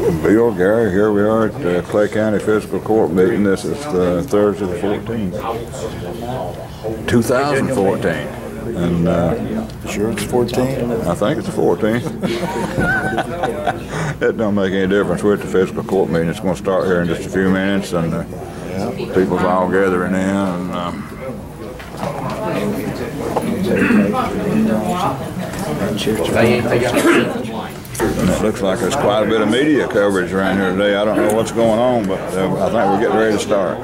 Bill, Gary, here we are at the Clay County Fiscal Court meeting. This is Thursday the 14th, 2014. And sure it's 14? I think it's the 14th. It don't make any difference with the fiscal court meeting. It's going to start here in just a few minutes, and people's all gathering in. And, and it looks like there's quite a bit of media coverage around here today. I don't know what's going on, but I think we're getting ready to start.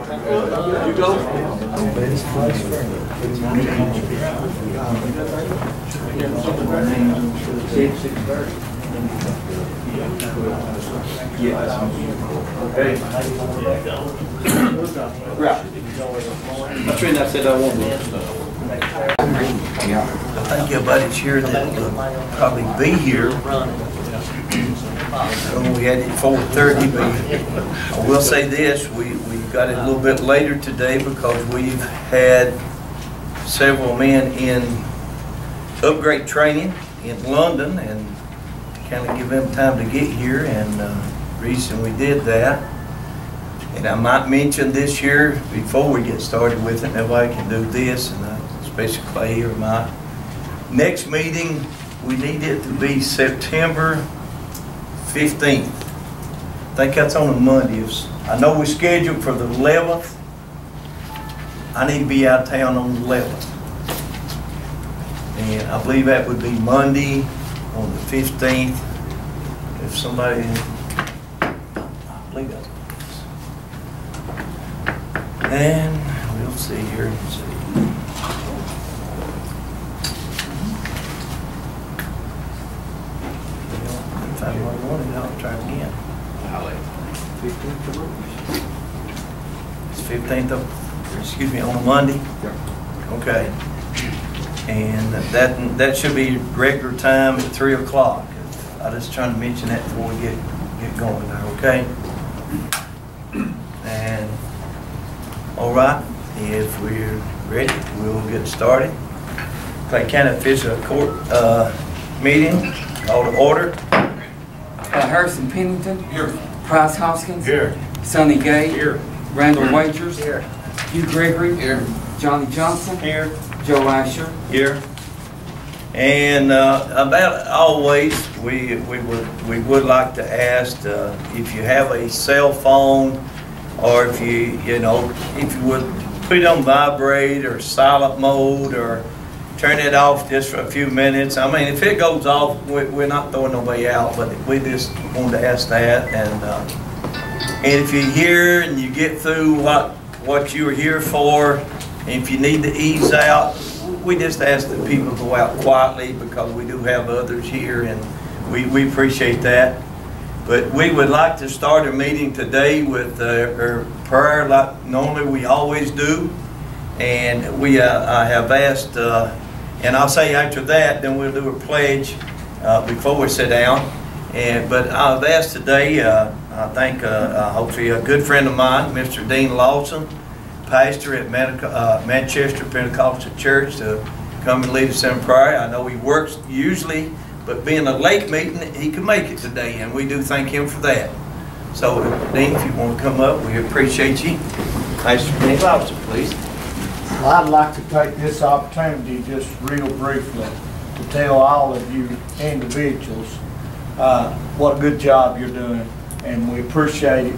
I said I won't. I think everybody's here that will probably be here. We had it 4:30, but I will say this, we got it a little bit later today because we've had several men in upgrade training in London, and kind of give them time to get here, and the reason we did that. And I might mention this year, before we get started with it, nobody can do this, and especially Clay or Mike. Next meeting, we need it to be September 15th. I think that's on a Monday. I know we're scheduled for the 11th. I need to be out of town on the 11th. And I believe that would be Monday on the 15th. If somebody, I believe that's what it is. And we'll see here and see. If I want it, I'll try it again. It's 15th of, excuse me, on a Monday? Okay. And that should be regular time at 3 o'clock. I'm just trying to mention that before we get going there, okay? And all right, if we're ready, we'll get started. Clay County Fiscal Court meeting, call to order. Harrison Pennington. Here. Price Hoskins. Here. Sonny Gay. Here. Randall Wagers. Here. Hugh Gregory. Here. Johnny Johnson. Here. Joe Asher. Here. And about always, we would like to ask if you have a cell phone, or if you would put it on vibrate or silent mode, or turn it off just for a few minutes. I mean, if it goes off, we're not throwing nobody out, but we just wanted to ask that. And if you're here and you get through what you were here for, and if you need to ease out, we just ask that people go out quietly, because we do have others here, and we appreciate that. But we would like to start our meeting today with our prayer, like normally we always do. And I have asked, and I'll say after that, then we'll do a pledge before we sit down. But I've asked today, I think hopefully a good friend of mine, Mr. Dean Lawson, pastor at Manchester Pentecostal Church, to come and lead us in prayer. I know he works usually, but being a late meeting, he could make it today, and we do thank him for that. So, Dean, if you want to come up, we appreciate you. Pastor Dean Lawson, please. Well, I'd like to take this opportunity just real briefly to tell all of you individuals what a good job you're doing, and we appreciate it.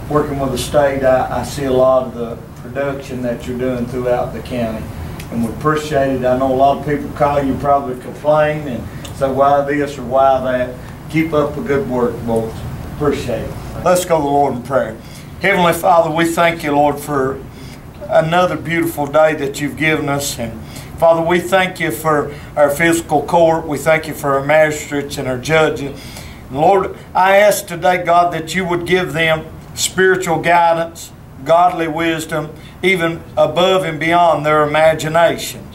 Working with the state, I see a lot of the production that you're doing throughout the county, and we appreciate it. I know a lot of people call you, probably complain and say why this or why that. Keep up the good work, boys. Appreciate it. Let's go to the Lord in prayer. Heavenly Father, we thank you, Lord, for another beautiful day that you've given us. And Father, we thank you for our fiscal court. We thank you for our magistrates and our judges. Lord, I ask today, God, that you would give them spiritual guidance, godly wisdom, even above and beyond their imagination.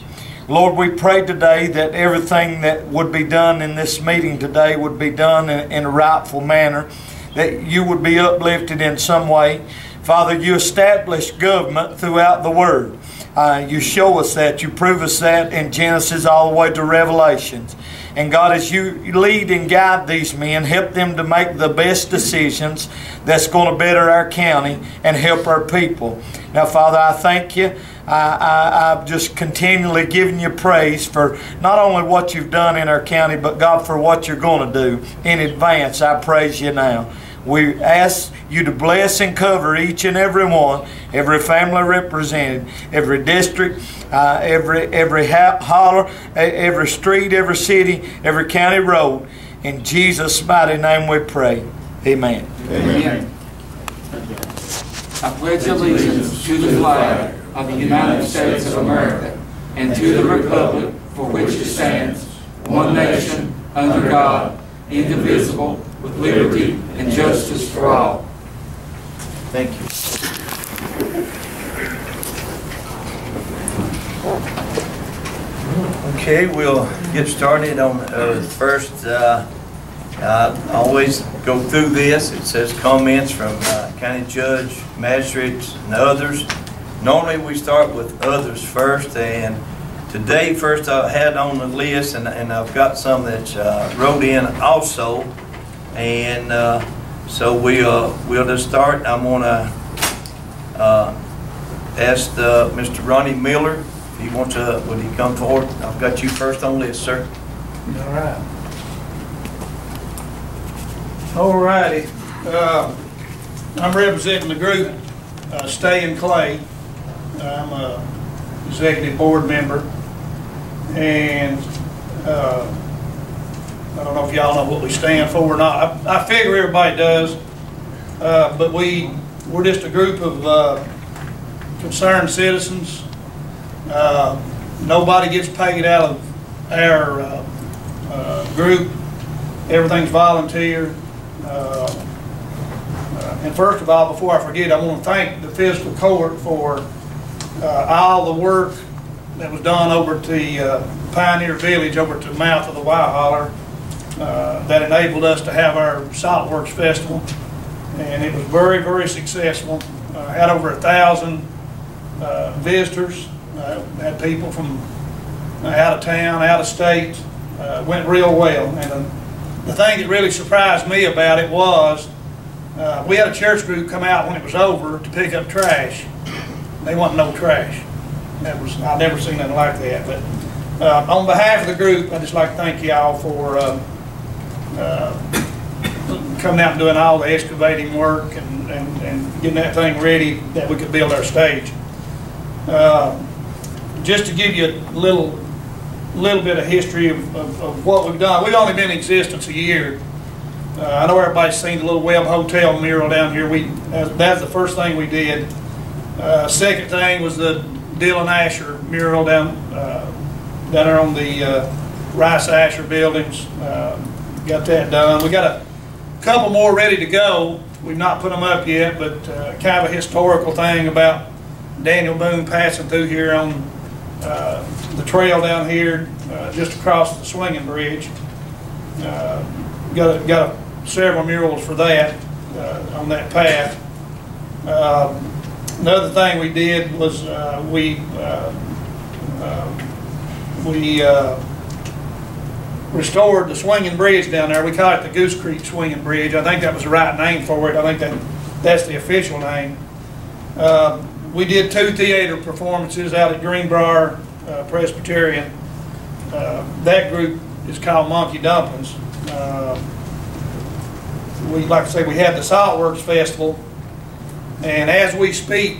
Lord, we pray today that everything that would be done in this meeting today would be done in a rightful manner, that you would be uplifted in some way. Father, you establish government throughout the Word. You show us that. You prove us that in Genesis all the way to Revelations. And God, as you lead and guide these men, help them to make the best decisions that's going to better our county and help our people. Now, Father, I thank you. I'm just continually giving you praise for not only what you've done in our county, but God, for what you're going to do in advance. I praise you now. We ask you to bless and cover each and every one, every family represented, every district, every holler, every street, every city, every county road. In Jesus' mighty name we pray. Amen. Amen. I pledge allegiance to the flag of the United States of America and to the republic for which it stands, one nation, under God, indivisible, with liberty and justice for all. Thank you. Okay, we'll get started on first. I always go through this. It says comments from county judge, magistrates, and others. Normally we start with others first, and today first I had on the list, and I've got some that wrote in also. And so we'll just start. I'm going to ask Mr. Ronnie Miller if he wants to, would he come forward? I've got you first on this, sir. All right. All righty. I'm representing the group, Stay and Clay. I'm a executive board member, and I don't know if y'all know what we stand for or not. I figure everybody does, but we're just a group of concerned citizens. Nobody gets paid out of our group. Everything's volunteer. And first of all, before I forget, I want to thank the Fiscal Court for all the work that was done over at the Pioneer Village, over at the mouth of the Whiteholler. That enabled us to have our Salt Works Festival, and it was very, very successful. Had over 1,000 visitors. Had people from out of town, out of state. Went real well. And the thing that really surprised me about it was we had a church group come out when it was over to pick up trash. They wanted no trash. I've never seen nothing like that. But on behalf of the group, I'd just like to thank y'all for coming out and doing all the excavating work and getting that thing ready that we could build our stage. Just to give you a little bit of history of what we've done. We've only been in existence a year. I know everybody's seen the little Webb Hotel mural down here. That's the first thing we did. Second thing was the Dylan Asher mural down there on the Rice Asher buildings. Got that done. We got a couple more ready to go. We've not put them up yet, but kind of a historical thing about Daniel Boone passing through here on the trail down here, just across the swinging bridge. Got several murals for that on that path. Another thing we did was we restored the swinging bridge down there. We call it the Goose Creek Swinging Bridge. I think that was the right name for it. I think that's the official name. We did 2 theater performances out at Greenbrier Presbyterian. That group is called Monkey Dumplings. Like I say, we had the Salt Works Festival, and as we speak,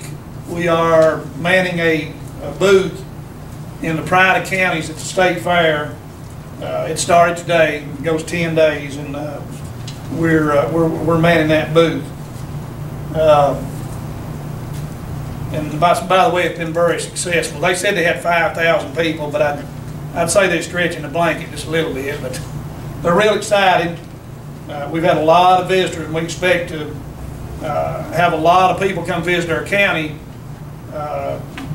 we are manning a booth in the Pride of Counties at the State Fair. It started today. It goes 10 days, and we're manning that booth. And by the way, it's been very successful. They said they had 5,000 people, but I'd say they're stretching the blanket just a little bit. But they're real excited. We've had a lot of visitors, and we expect to have a lot of people come visit our county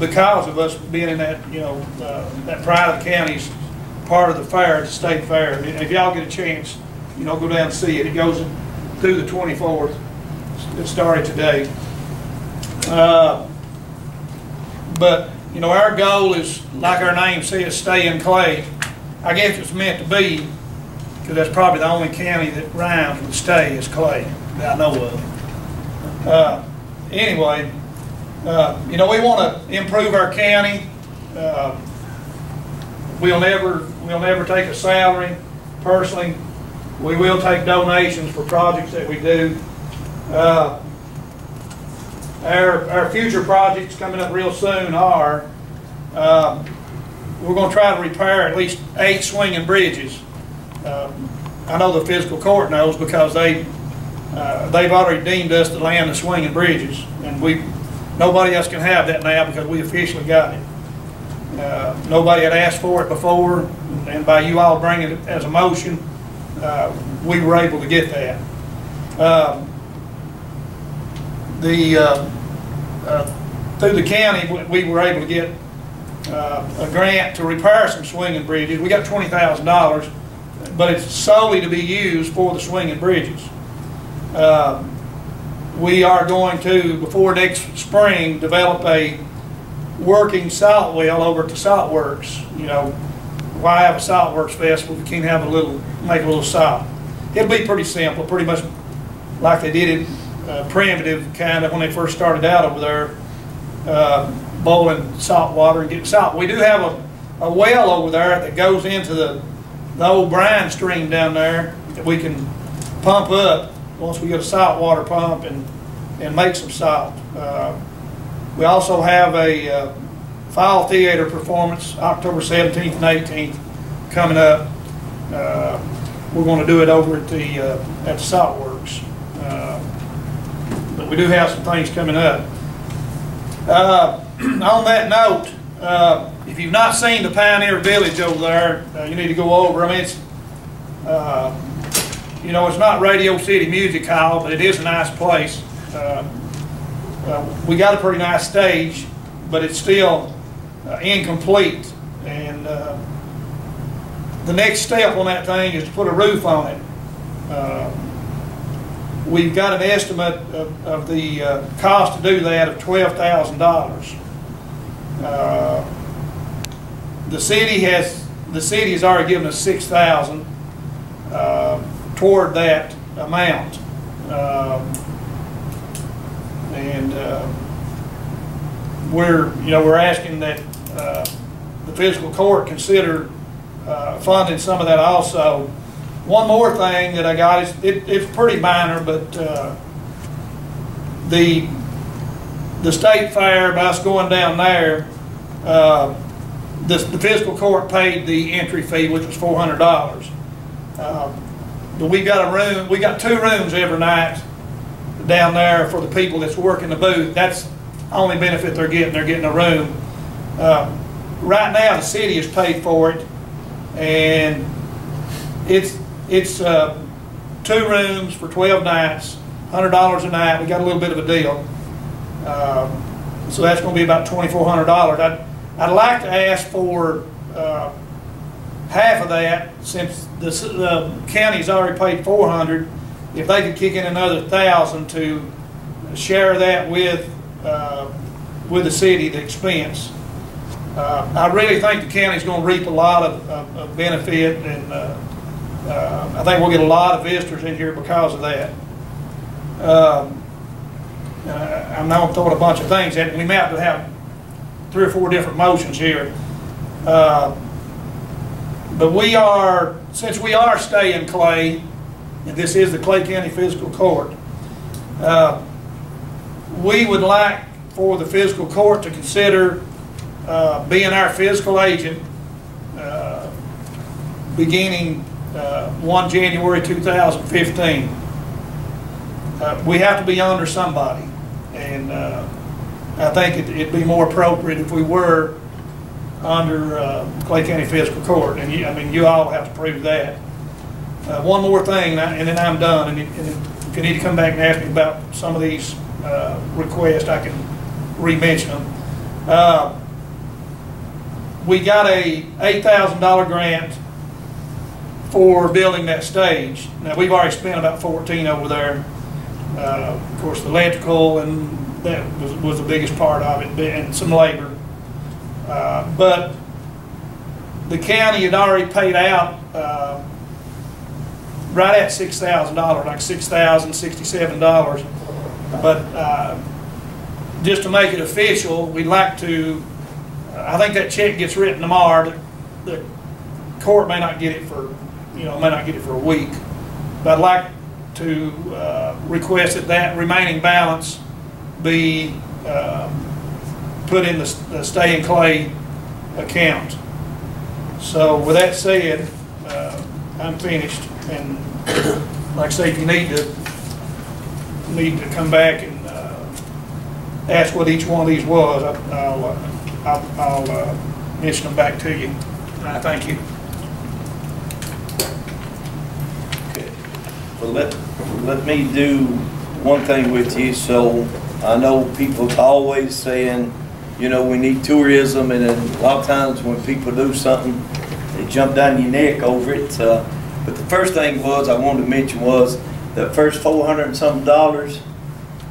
because of us being in that, that Pride of the Counties part of the fair, the state fair. And if y'all get a chance, go down and see it. It goes through the 24th. It started today. But You know, our goal is, like our name says, stay in clay. I guess it's meant to be, because that's probably the only county that rhymes with stay is clay that I know of. Anyway, you know, we want to improve our county. We'll never take a salary personally. We will take donations for projects that we do. Our future projects coming up real soon are, we're going to try to repair at least 8 swinging bridges. I know the fiscal court knows because they've already deemed us the land of swinging bridges, and nobody else can have that now because we officially got it. Nobody had asked for it before, and by you all bringing it as a motion, we were able to get that. Through the county, we were able to get a grant to repair some swinging bridges. We got $20,000, but it's solely to be used for the swinging bridges. We are going to, before next spring, develop a working salt well over at the Salt Works. You know, why have a Salt Works festival if you can't make a little salt? It'll be pretty simple, pretty much like they did it primitive kind of when they first started out over there, boiling salt water and getting salt. We do have a well over there that goes into the old brine stream down there that we can pump up once we get a salt water pump and make some salt. We also have a fall theater performance October 17th and 18th coming up. We're going to do it over at the Salt Works. But we do have some things coming up. On that note, if you've not seen the Pioneer Village over there, you need to go over. I mean, it's, you know, it's not Radio City Music Hall, but it is a nice place. We got a pretty nice stage, but it's still incomplete. And the next step on that thing is to put a roof on it. We've got an estimate of the cost to do that of $12,000. The city has already given us $6,000 toward that amount, and we're asking that the fiscal court consider funding some of that also. One more thing that I got is it's pretty minor, but the state fair, by us going down there, the fiscal court paid the entry fee, which was $400. But we got a room. We got 2 rooms every night down there for the people that's working the booth. That's the only benefit they're getting. They're getting a room. Right now, the city has paid for it, and it's 2 rooms for 12 nights, $100 a night. We got a little bit of a deal, so that's going to be about $2,400. I'd like to ask for half of that, since the county's already paid $400. If they could kick in another $1,000 to share that with the city, the expense. I really think the county's going to reap a lot of benefit, and I think we'll get a lot of visitors in here because of that. I'm now throwing a bunch of things at it. We may have to have 3 or 4 different motions here. But since we are staying clay, and this is the Clay County Fiscal Court, we would like for the fiscal court to consider being our fiscal agent beginning 1 January 2015. We have to be under somebody, and I think it'd be more appropriate if we were under Clay County Fiscal Court, and I mean, you all have to prove that. One more thing, and then I'm done. And if you need to come back and ask me about some of these requests, I can re-mention them. We got a $8,000 grant for building that stage. Now, we've already spent about $14,000 over there. Of course, the electrical and that was the biggest part of it, and some labor. But the county had already paid out right at $6,000, like $6,067. But just to make it official, we'd like to, I think that check gets written tomorrow. The court may not get it for, may not get it for a week. But I'd like to request that that remaining balance be put in the Stay in Clay account. So with that said, I'm finished. And like I say, if you need to come back and ask what each one of these was, I'll mention them back to you. Thank you. Okay. Well, let me do one thing with you. So I know people always saying, we need tourism, and then a lot of times when people do something, they jump down your neck over it. But the first thing I wanted to mention was the first $400 and something,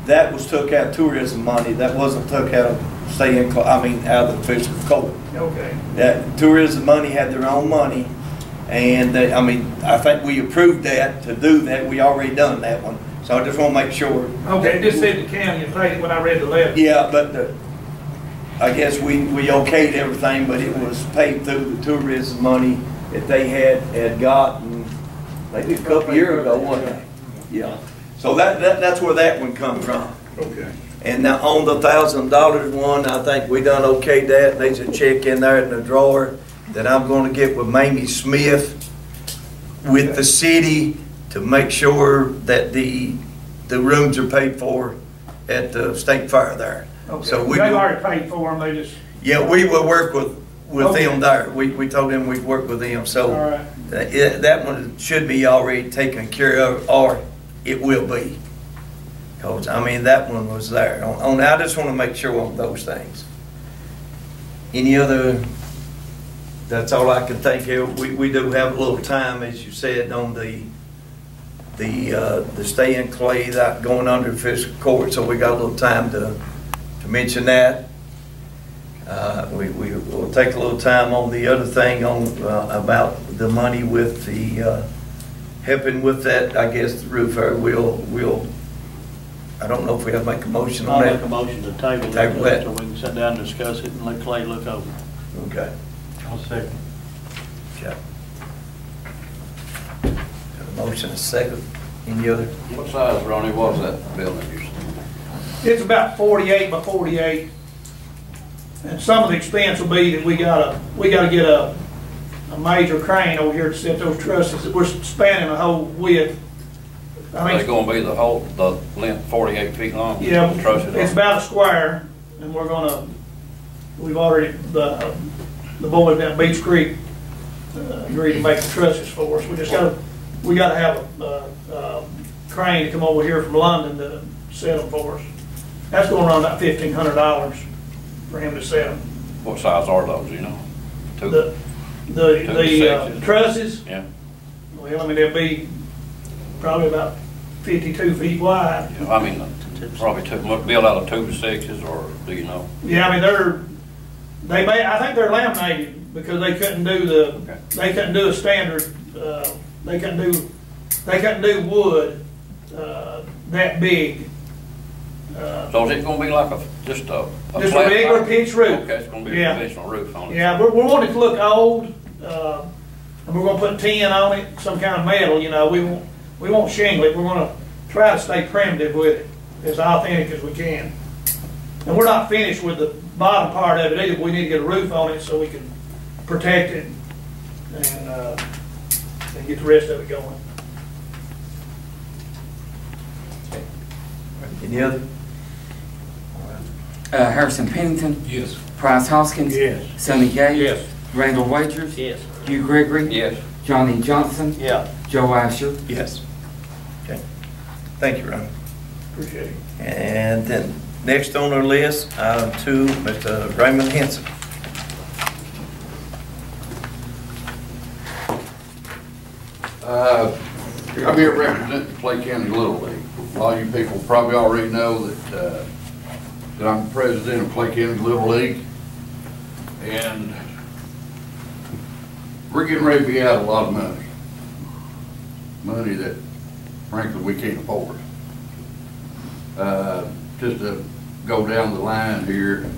that was took out tourism money. That wasn't took out of out of the fiscal court. Okay. That tourism money had their own money, and I think we approved that to do that. We already done that one. So I just want to make sure. Okay, it just said the county had paid it when I read the letter. Yeah, but I guess we okayed everything, but it was paid through the tourism money that they had gotten maybe a couple years ago, wasn't it? Yeah. So that's where that one come from. Okay. And now on the $1,000 one, I think we done okayed that. There's a check in there in the drawer that I'm going to get with Mamie Smith with the city to make sure that the rooms are paid for at the state fair there. Okay. So they've already paid for them. They just. Yeah, we will work with okay. them there. We told them we'd work with them. So all right. That one should be already taken care of, or it will be. Because, that one was there. I just want to make sure on those things. Any other, that's all I can think of. We do have a little time, as you said, on the Stay in Clay that going under the fiscal court, so we got a little time to mention that. We will take a little time on the other thing about the money with the helping with that. I guess the roofer will. I don't know if we have to make a motion on that. I'll make a motion to table that so we can sit down and discuss it and let Clay look over it. Okay. I'll second. Okay. Got a motion, a second. Any other? What size, Ronnie, was that building you said? It's about 48 by 48. And some of the expense will be that we gotta get a major crane over here to set those trusses that we're spanning the whole width. It's going to be the length 48 feet long? Yeah, it's about a square, and we've already, the boys down Beach Creek agreed to make the trusses for us. We gotta have a crane to come over here from London to set them for us. That's going to run about $1,500 for him to set them. What size are those, you know? The trusses? Yeah. Well, they'll be probably about 52 feet wide. Yeah, probably built out of 2 to 6s, or do you know? Yeah, I think they're laminated because they couldn't do they couldn't do a standard. They couldn't do wood that big. So is it going to be like just a regular pitch roof? Okay, it's going to be a conventional roof on it. Yeah, we're wanting it to look old, and we're going to put tin on it, some kind of metal. We won't shingle it. We're going to try to stay primitive with it, as authentic as we can. And we're not finished with the bottom part of it either. We need to get a roof on it so we can protect it and get the rest of it going. Any other? Harrison Pennington. Yes. Price Hoskins. Yes. Sonny Gay. Yes. Randall Wagers. Yes. Hugh Gregory. Yes. Johnny Johnson. Yeah. Joe Asher. Yes. Okay. Thank you, Ron. Appreciate it. And then next on our list, to Mr. Raymond Henson. I'm here representing Clay County Little League. A lot of you people probably already know that I'm the president of Clay County Little League. And we're getting ready to be out a lot of money. Money that frankly we can't afford. Just to go down the line here,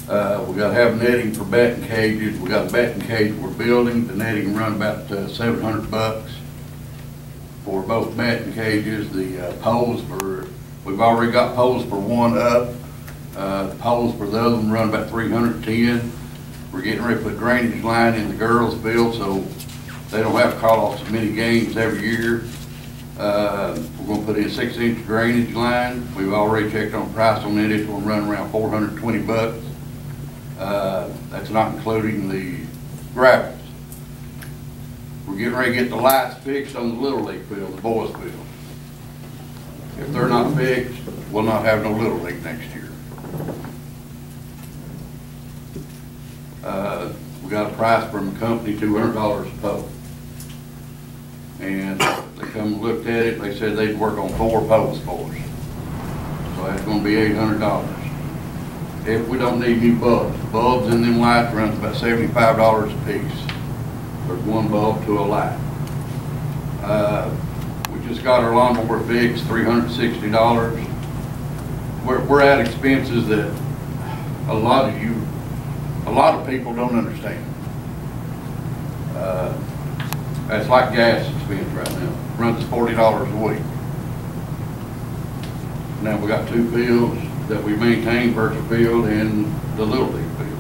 we gotta have netting for batting cages. We got a batting cage we're building. The netting run about $700 for both batting cages. The poles we've already got poles for one up. The poles for the other one run about $310. We're getting ready to put drainage line in the girls' field so they don't have to call off so many games every year. We're going to put in a 6-inch drainage line. We've already checked on price on it. It's going to run around $420. That's not including the gravels. We're getting ready to get the lights fixed on the Little League field, the boys' field. If they're not fixed, we'll not have no Little League next year. We got a price from the company, $200 a pole. And they come and looked at it, they said they'd work on 4 poles for us. So that's gonna be $800. If we don't need new bulbs, bulbs in them lights runs about $75 a piece. There's one bulb to a light. We just got our lawnmower fixed, $360. We're at expenses that a lot of people don't understand. That's like gas expense right now. Runs $40 a week. Now we got 2 fields that we maintain, Virtual Field and the Little League field.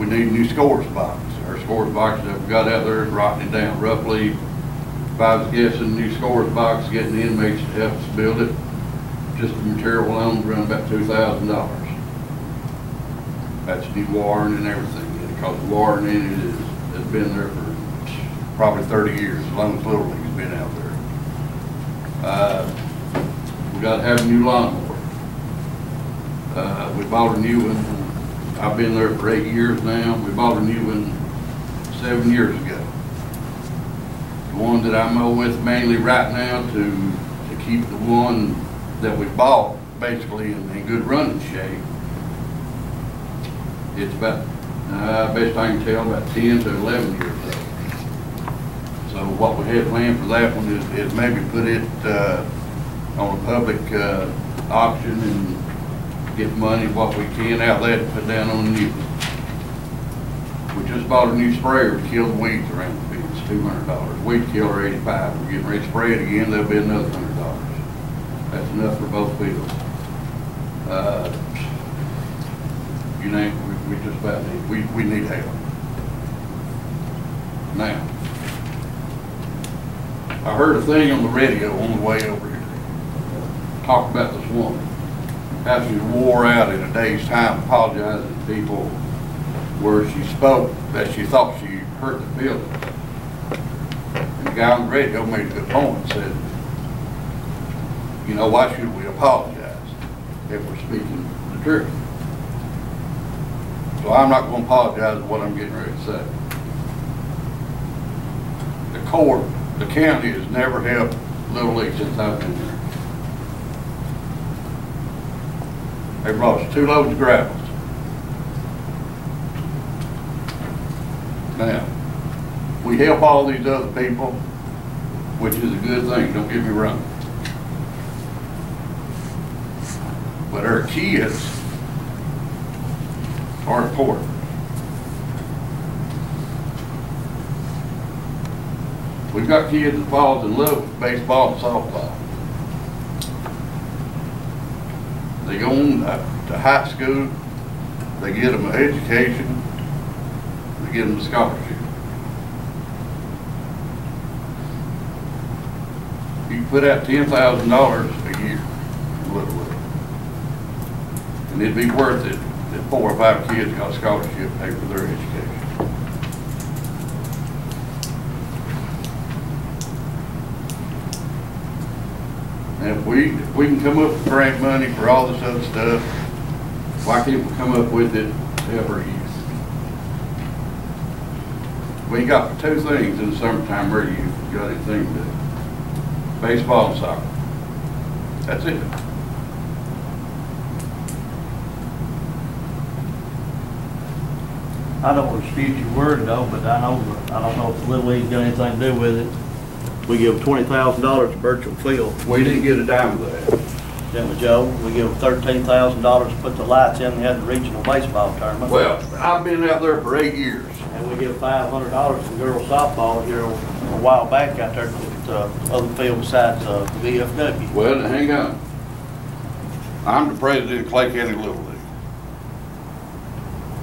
We need a new scores box. Our scores box that we got out there is rotting down. Roughly, if I was guessing, new scores box, getting the inmates to help us build it, just the material alone run about $2,000. That's new wiring and everything, because the wiring in it has been there for probably 30 years, as long as Little League's been out there. We got to have a new lawnmower. We bought a new one. I've been there for 8 years now. We bought a new one 7 years ago. The one that I mow with mainly right now to keep the one that we bought basically in good running shape. It's about, best I can tell, about 10 to 11 years old. So what we had planned for that one is maybe put it on a public auction and get money, what we can out there to put down on the new one. We just bought a new sprayer to kill the weeds around the field. It's $200. Weed killer $85. We're getting ready to spray it again. There'll be another $100. That's enough for both fields. You name it, we just about need. We need help. Now, I heard a thing on the radio on the way over here. Talked about this woman. How she wore out in a day's time apologizing to people where she spoke that she thought she hurt the feelings. And the guy on the radio made a good point and said, you know, why should we apologize if we're speaking the truth? So I'm not going to apologize for what I'm getting ready to say. The county has never helped Little League since I've been there. They brought us 2 loads of gravel. Now, we help all these other people, which is a good thing, don't get me wrong. But our kids are important. We've got kids that fall in love with baseball and softball. They go on to high school, they get them an education, they get them a scholarship. You can put out $10,000 a year in Little League. And it'd be worth it if 4 or 5 kids got a scholarship to pay for their education. And if we can come up with grant money for all this other stuff, why can't we come up with it to help our youth? We ain't got 2 things in the summertime our youth. We got anything to do. Baseball and soccer. That's it. I don't dispute your word though, but I don't know if the Little League's got anything to do with it. We give $20,000 to Virtual Field. We didn't get a dime of that. Then with Joe, we give them $13,000 to put the lights in. They had the regional baseball tournament. Well, I've been out there for 8 years. And we give $500 to girls softball here a while back out there at the other field besides VFW. Well, now, hang on. I'm the president of Clay County Little League.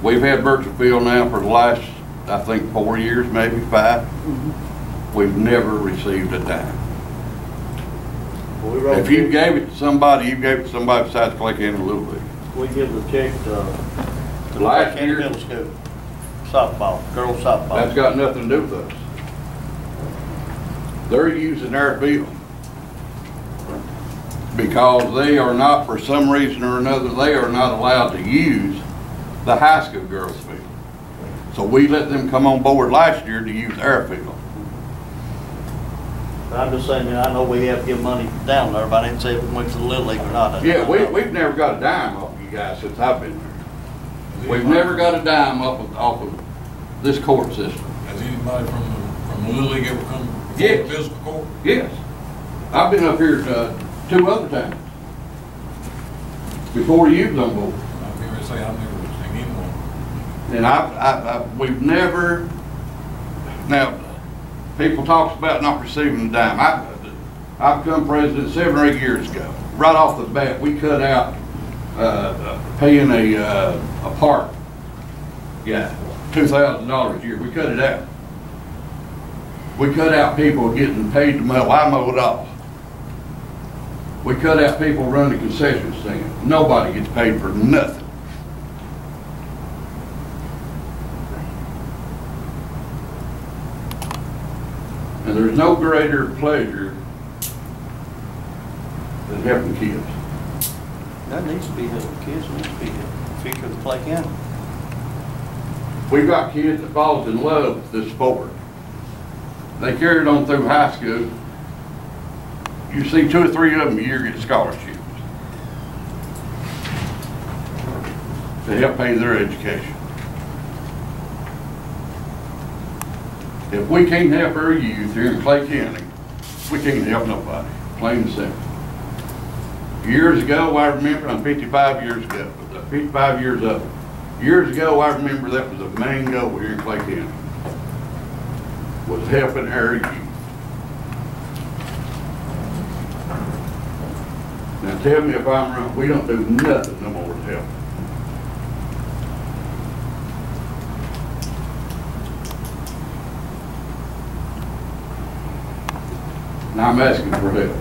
We've had Virtual Field now for the last, I think, 4 years, maybe 5. We've never received a dime. Well, we wrote If you gave it to somebody, you gave it to somebody besides Clay County Little League. we give the check to the Last Clay County year- Middle School softball, girls softball. That's got nothing to do with us. They're using our field because they are not, for some reason or another, they are not allowed to use the high school girls field. So we let them come on board last year to use our field. But I'm just saying, I know we have to give money down there, but I didn't say if we went to the Little League or not. Yeah, we've never got a dime off you guys since I've been there. We've never got a dime off of this court system. Has anybody from Little League ever come before Yes. the fiscal court? Yes. I've been up here 2 other times. Before you was on board. I'm going to say I've never seen anyone. And we've never, now, people talks about not receiving a dime. I've become president 7 or 8 years ago. Right off the bat, we cut out paying a park guy $2,000 a year. We cut it out. We cut out people getting paid to mow. I mow it off. We cut out people running concession stand. Nobody gets paid for nothing. And there's no greater pleasure than helping kids. That needs to be helping kids, needs to be the future of the Clay County. We've got kids that falls in love with this sport. They carry it on through high school. You see 2 or 3 of them a year get scholarships to help pay their education. If we can't help our youth here in Clay County, we can't help nobody, plain and simple. Years ago, I remember, I'm 55 years ago, 55 years old. Years ago, I remember that was the main goal here in Clay County, was helping our youth. Now tell me if I'm wrong, we don't do nothing no more to help. Now I'm asking for help.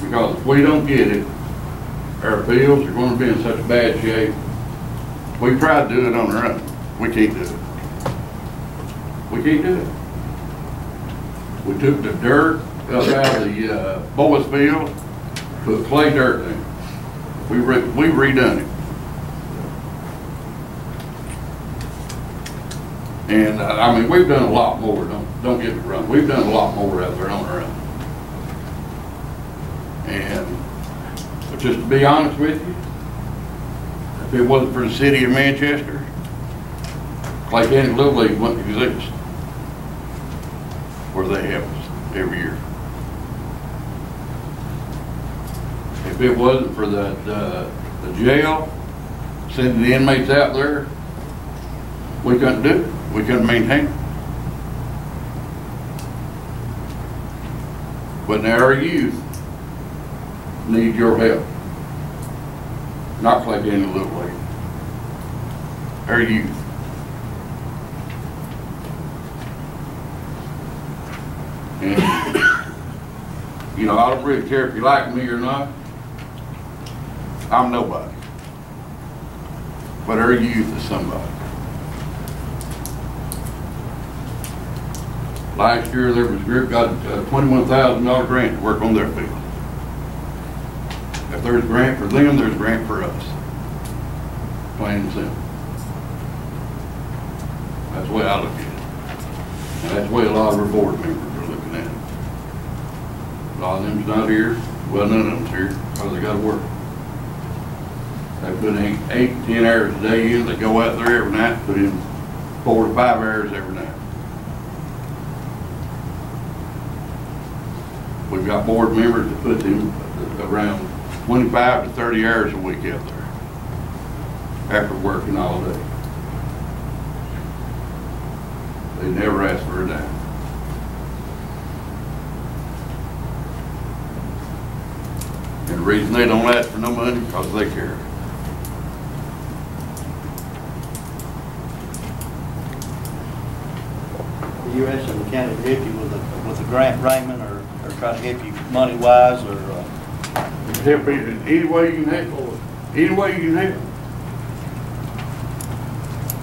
Because if we don't get it, our fields are going to be in such bad shape. We tried to do it on our own. We can't do it. We can't do it. We took the dirt up out of the boys' field, put clay dirt in it. We've redone it. And I mean, we've done a lot more. Don't get me wrong. We've done a lot more out there on our own. And just to be honest with you, if it wasn't for the city of Manchester, Clay County Little League wouldn't exist where they have us every year. If it wasn't for the jail, sending the inmates out there, we couldn't do it. We couldn't maintain it. But now our youth need your help. Not Clay County Little League. Our youth. And, you know, I don't really care if you like me or not. I'm nobody. But our youth is somebody. Last year, there was a group got a $21,000 grant to work on their field. If there's a grant for them, there's a grant for us. Plain and simple. That's the way I look at it. And that's the way a lot of our board members are looking at it. A lot of them's not here. A Well, none of them's here, because they gotta work. They put in 8 to 10 hours a day in, they go out there every night, put in 4 to 5 hours every night. We've got board members that put them around 25 to 30 hours a week out there, after working all day. They never ask for a dime. And the reason they don't ask for no money, because they care. Are you asking the county to help you with a grant, Raymond, or try to help you money-wise, or? Help any way you can help. Any way you can help.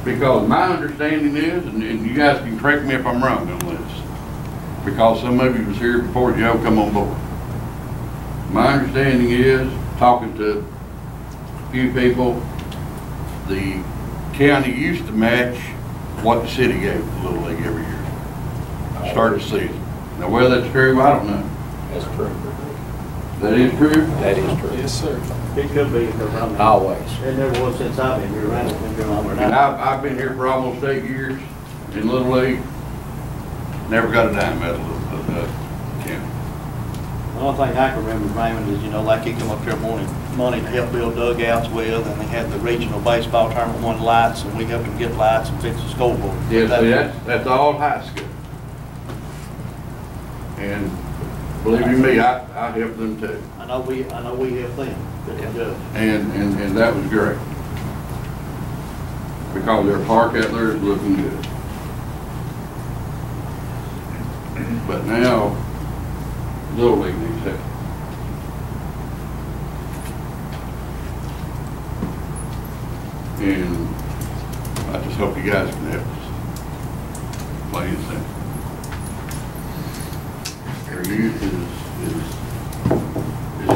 Because my understanding is, and you guys can correct me if I'm wrong on this, because some of you was here before Joe come on board. My understanding is, talking to a few people, the county used to match what the city gave the Little League every year. Start the season. Now, whether that's true, I don't know. That's true. That is true? That is true. Yes, sir. It could be, because I mean. Always. It never was since I've been here, around, been here longer And than I. I've been here for almost 8 years in Little League. Never got a dime out of the county. The only thing I can remember, Raymond, is, you know, like he come up here wanting money to help build dugouts with, and they had the regional baseball tournament, won lights, and we helped them get lights and fix the scoreboard. Yes, see, that's all high school. And believe you me, I helped them too. I know we helped them, but they do. And that was great. Because their park out there is looking good. But now, Little League needs help. And I just hope you guys can help us. Plain and simple. Their youth is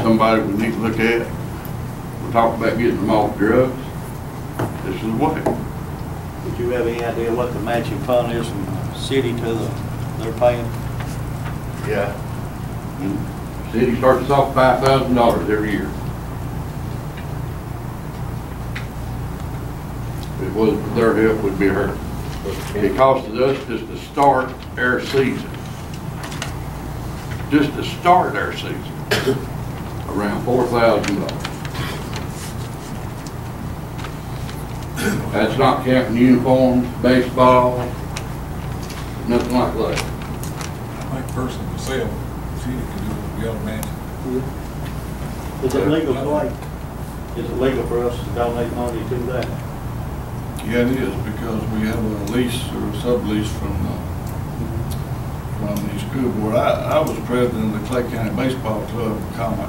somebody we need to look at. We're talking about getting them off drugs. This is the way. Would you have any idea what the matching fund is from the city to they're paying? Yeah. And the city starts us off $5,000 every year. If it wasn't for their help, we'd be hurt. It costed us just to start our season. Just to start our season, around $4,000. That's not counting uniforms, baseball, nothing like that. I think personally, myself, the city can do it, we ought to match it. Is it legal is it legal for us to donate money to that? Yeah, it is, because we have a lease or a sublease from the school board. I was president of the Clay County Baseball Club,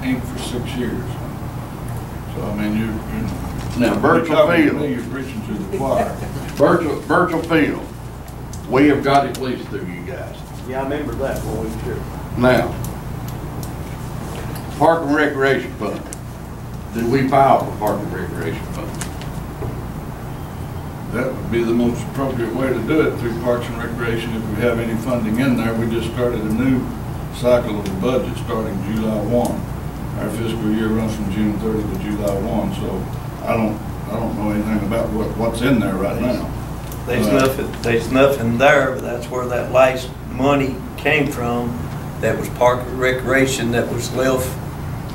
Inc. for 6 years. So, I mean, you're Now, virtual field. You're preaching to the choir. Virtual field, we have got it leased through you guys. Yeah, I remember that, boy, sure. Now, Park and Recreation Fund. Did we file for Park and Recreation Fund? That would be the most appropriate way to do it, through Parks and Recreation. If we have any funding in there, we just started a new cycle of the budget starting July 1. Our fiscal year runs from June 30 to July 1, so I don't know anything about what's in there right now. There's nothing there, but that's where that last money came from. That was Park and Recreation that was left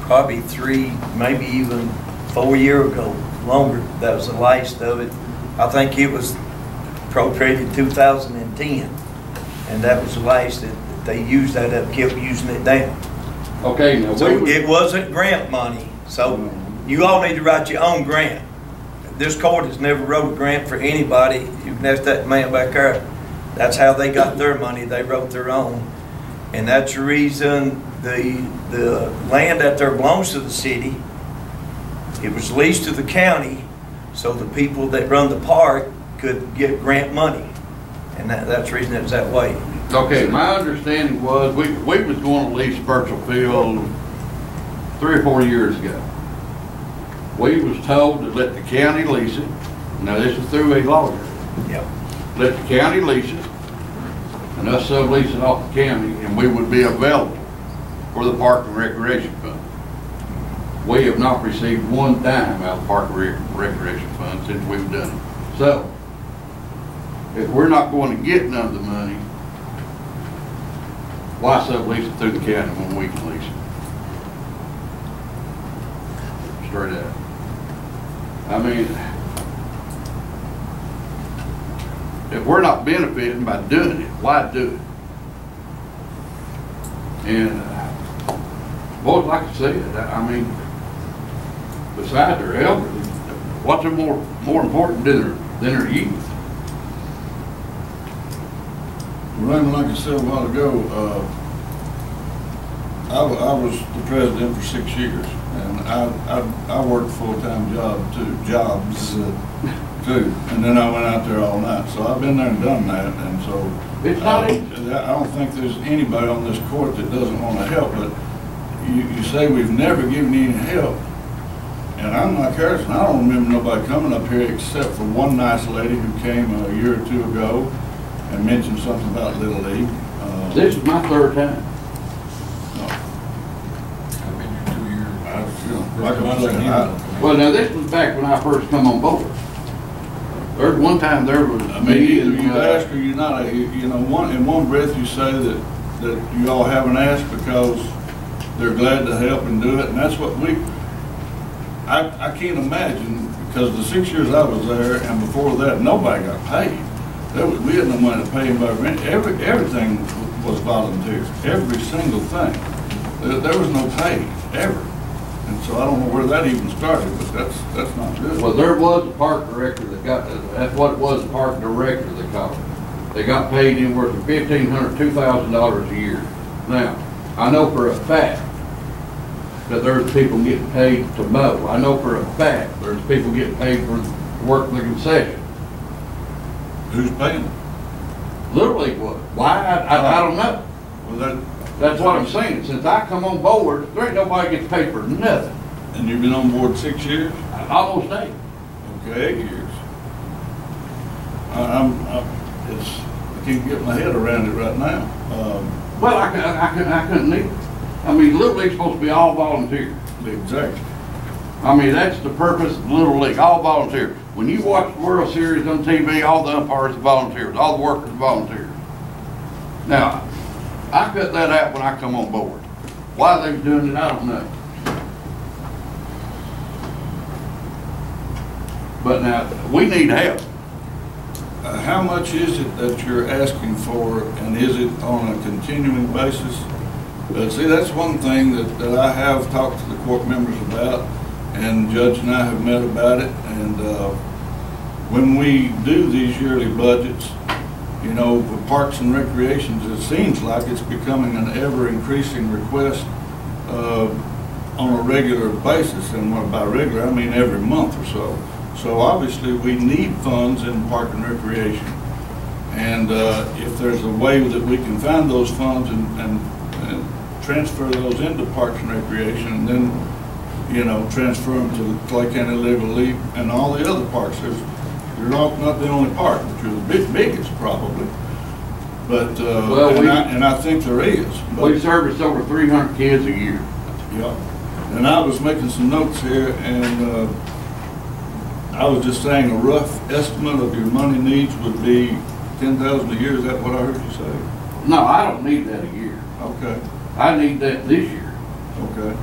probably 3, maybe even 4 years ago, longer. That was the last of it. I think it was appropriated in 2010, and that was the last that they used that up, kept using it down. Okay, now So it wasn't grant money, so you all need to write your own grant. This court has never wrote a grant for anybody. You can ask that man back there. That's how they got their money. They wrote their own. And that's the reason the land out there belongs to the city. It was leased to the county, so the people that run the park could get grant money. And that's the reason it was that way. Okay, my understanding was we was going to lease virtual field 3 or 4 years ago. We was told to let the county lease it. Now this is through a lawyer. Yep. Let the county lease it, and us sublease it off the county, and we would be available for the Park and Recreation Fund. We have not received one dime out of Park and Recreation Fund since we've done it. So, if we're not going to get none of the money, why sublease it through the county when we can lease it? Straight out. I mean, if we're not benefiting by doing it, why do it? And, boy, like I said, I mean, besides their elderly, what's more important than their youth? Raymond, like I said a while ago, I was the president for 6 years, and I worked full-time jobs too, and then I went out there all night. So I've been there and done that, and so It's not I don't think there's anybody on this court that doesn't want to help. But you say we've never given you any help, and I'm like Harrison. I don't remember nobody coming up here except for one nice lady who came a year or two ago and mentioned something about Little League. This is my third time. Well, now this was back when I first come on board. There's one time there was. I mean, either you ask or you not. You know, in one breath you say that you all haven't asked because they're glad to help and do it, and that's what I can't imagine, because the 6 years I was there and before that nobody got paid. We had no money to pay anybody rent. Everything was volunteer. Every single thing. There was no pay ever. And so I don't know where that even started, but that's not good. Well, there was a park director that got, that's what it was, a park director they called it. They got paid anywhere from $1,500 to $2,000 a year. Now, I know for a fact that there's people getting paid to mow. I know for a fact there's people getting paid for work the concession. Who's paying them? Little League was. Why? I don't know. Well, That's what I'm saying. Since I come on board, there ain't nobody gets paid for nothing. and you've been on board 6 years? Almost 8. Okay, 8 years. I can't get my head around it right now. Well, I couldn't either. I mean, Little League's supposed to be all volunteer. Exactly. I mean, that's the purpose of Little League, all volunteer. When you watch the World Series on TV, all the umpires are volunteers, all the workers are volunteers. Now, I cut that out when I come on board. Why they was doing it, I don't know. But now, we need help. How much is it that you're asking for, and is it on a continuing basis? See, that's one thing that I have talked to the court members about, and Judge and I have met about it. And when we do these yearly budgets, you know, for Parks and Recreations, it seems like it's becoming an ever-increasing request on a regular basis. And by regular, I mean every month or so. So obviously, we need funds in Park and Recreation. And if there's a way that we can find those funds and transfer those into Parks and Recreation, and then, you know, transfer them to the Clay County Little League and all the other parks. You're not the only park, but you're the biggest probably. But Well, and I think there is. We service over 300 kids a year. Yeah. And I was making some notes here, and I was just saying a rough estimate of your money needs would be $10,000 a year. Is that what I heard you say? No, I don't need that a year. Okay. I need that this year. Okay.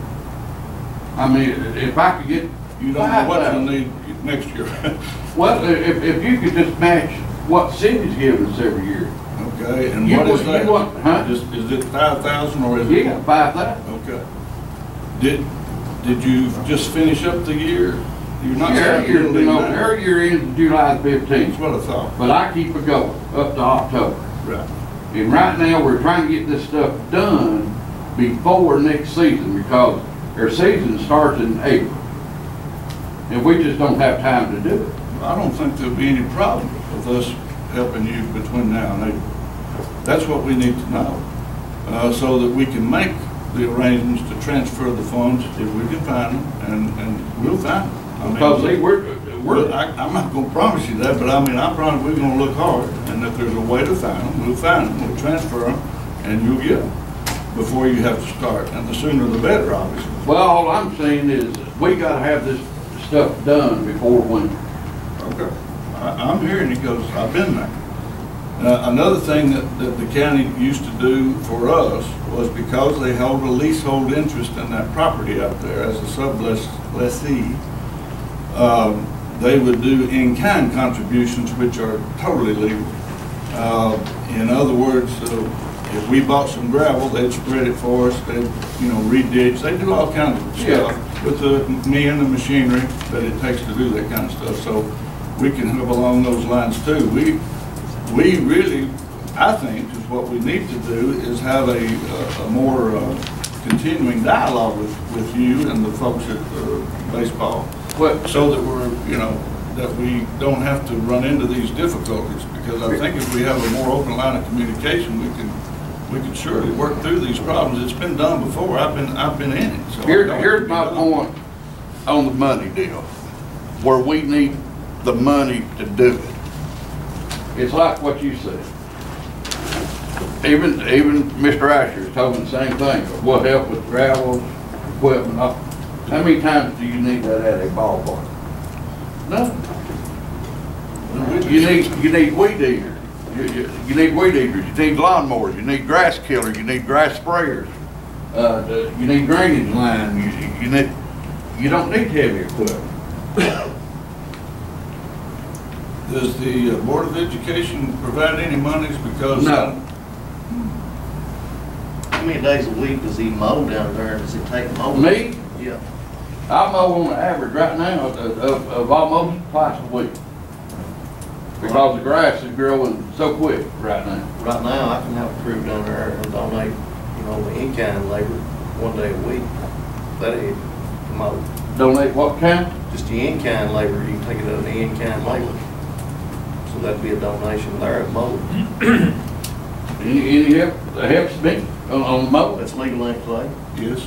I mean, if I could get. You don't know what you'll need next year. Well, if you could just match what city's giving us every year. Okay, and You what is want- that? you want- huh? Is it 5,000 or is it? Yeah, 5,000. Okay. Did you just finish up the year? You're not Our saying year, it'll be you know, now. our year ends July That's 15th, what I thought. but I keep it going up to October. Right. And right now, we're trying to get this stuff done before next season, because our season starts in April. And we just don't have time to do it. I don't think there'll be any problem with us helping you between now and April. That's what we need to know, so that we can make the arrangements to transfer the funds if we can find them, and we'll find them. I mean, Because see, I'm not gonna promise you that, but I mean, I promise we're gonna look hard, and if there's a way to find them, we'll find them, we'll transfer them, and you'll get them. before you have to start, and the sooner the better, obviously. Well, all I'm saying is, we gotta have this stuff done before winter. Okay. I'm hearing it because I've been there. Another thing that the county used to do for us was, because they hold a leasehold interest in that property out there as a sublessee, they would do in-kind contributions, which are totally legal. In other words, if we bought some gravel, they'd spread it for us, they'd, re-ditch, they do all kinds of stuff with me and the machinery that it takes to do that kind of stuff. So we can help along those lines too. We really, I think, is what we need to do is have a more continuing dialogue with you and the folks at baseball, so that we're, that we don't have to run into these difficulties. Because I think if we have a more open line of communication, we can surely work through these problems. It's been done before. I've been in it. So Here's my point on the money deal, where we need the money to do it. It's like what you said. Even Mr. Asher told me the same thing. What help with gravel, equipment? How many times do you need that at a ballpark? None. You need weed eaters. You need weed eaters. You need lawnmowers. You need grass killers. You need grass sprayers. You need drainage line. You don't need heavy equipment. Does the Board of Education provide any monies? Because no. How many days a week does he mow down there? Does it take mowing? Me? Yeah. I mow on the average right now of almost twice a week. Because the grass is growing so quick right now. Right now, I can have a crew down there and donate, the in-kind labor 1 day a week. That is mow. Donate what kind? Just the in-kind labor, you can take it out of the in-kind labor. So that'd be a donation there at mow. Any help that helps me on the mow? That's legal ain't play. yes,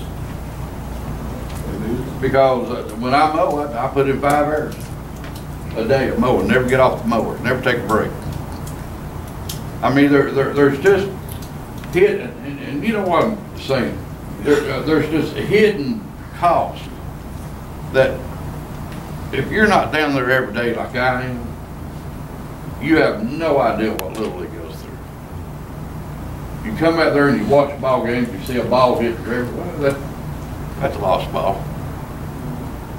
it is. Because when I mow it, I put in 5 hours a day of mowing, never get off the mower, never take a break. I mean, there's just hidden, and you know what I'm saying, there's just a hidden cost that if you're not down there every day like I am, you have no idea what Little League goes through. You come out there and you watch a ball game, you see a ball hit everywhere, that's a lost ball.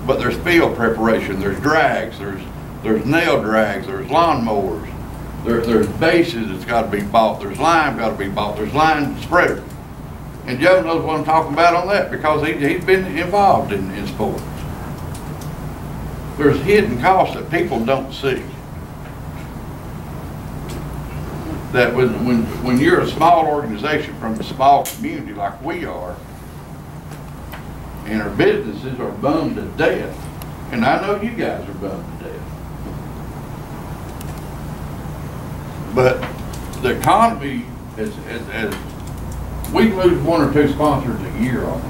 But there's field preparation, there's drags, there's nail drags, there's lawn mowers, there's bases that's got to be bought, there's lime got to be bought, there's line spreader. And Joe knows what I'm talking about on that because he's been involved in sports. There's hidden costs that people don't see. That when you're a small organization from a small community like we are, and our businesses are bummed to death, and I know you guys are bummed to death. But the economy is we lose 1 or 2 sponsors a year almost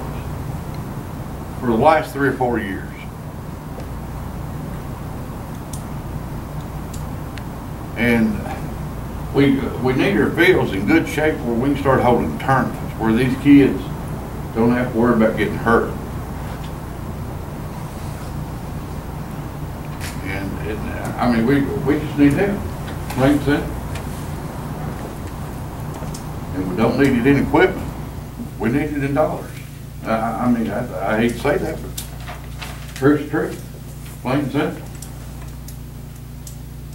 for the last 3 or 4 years. And we need our fields in good shape where we can start holding tournaments, where these kids don't have to worry about getting hurt. And I mean, we just need help, plain and simple. And we don't need it in equipment. We need it in dollars. I mean, I hate to say that, but truth's truth, plain and simple.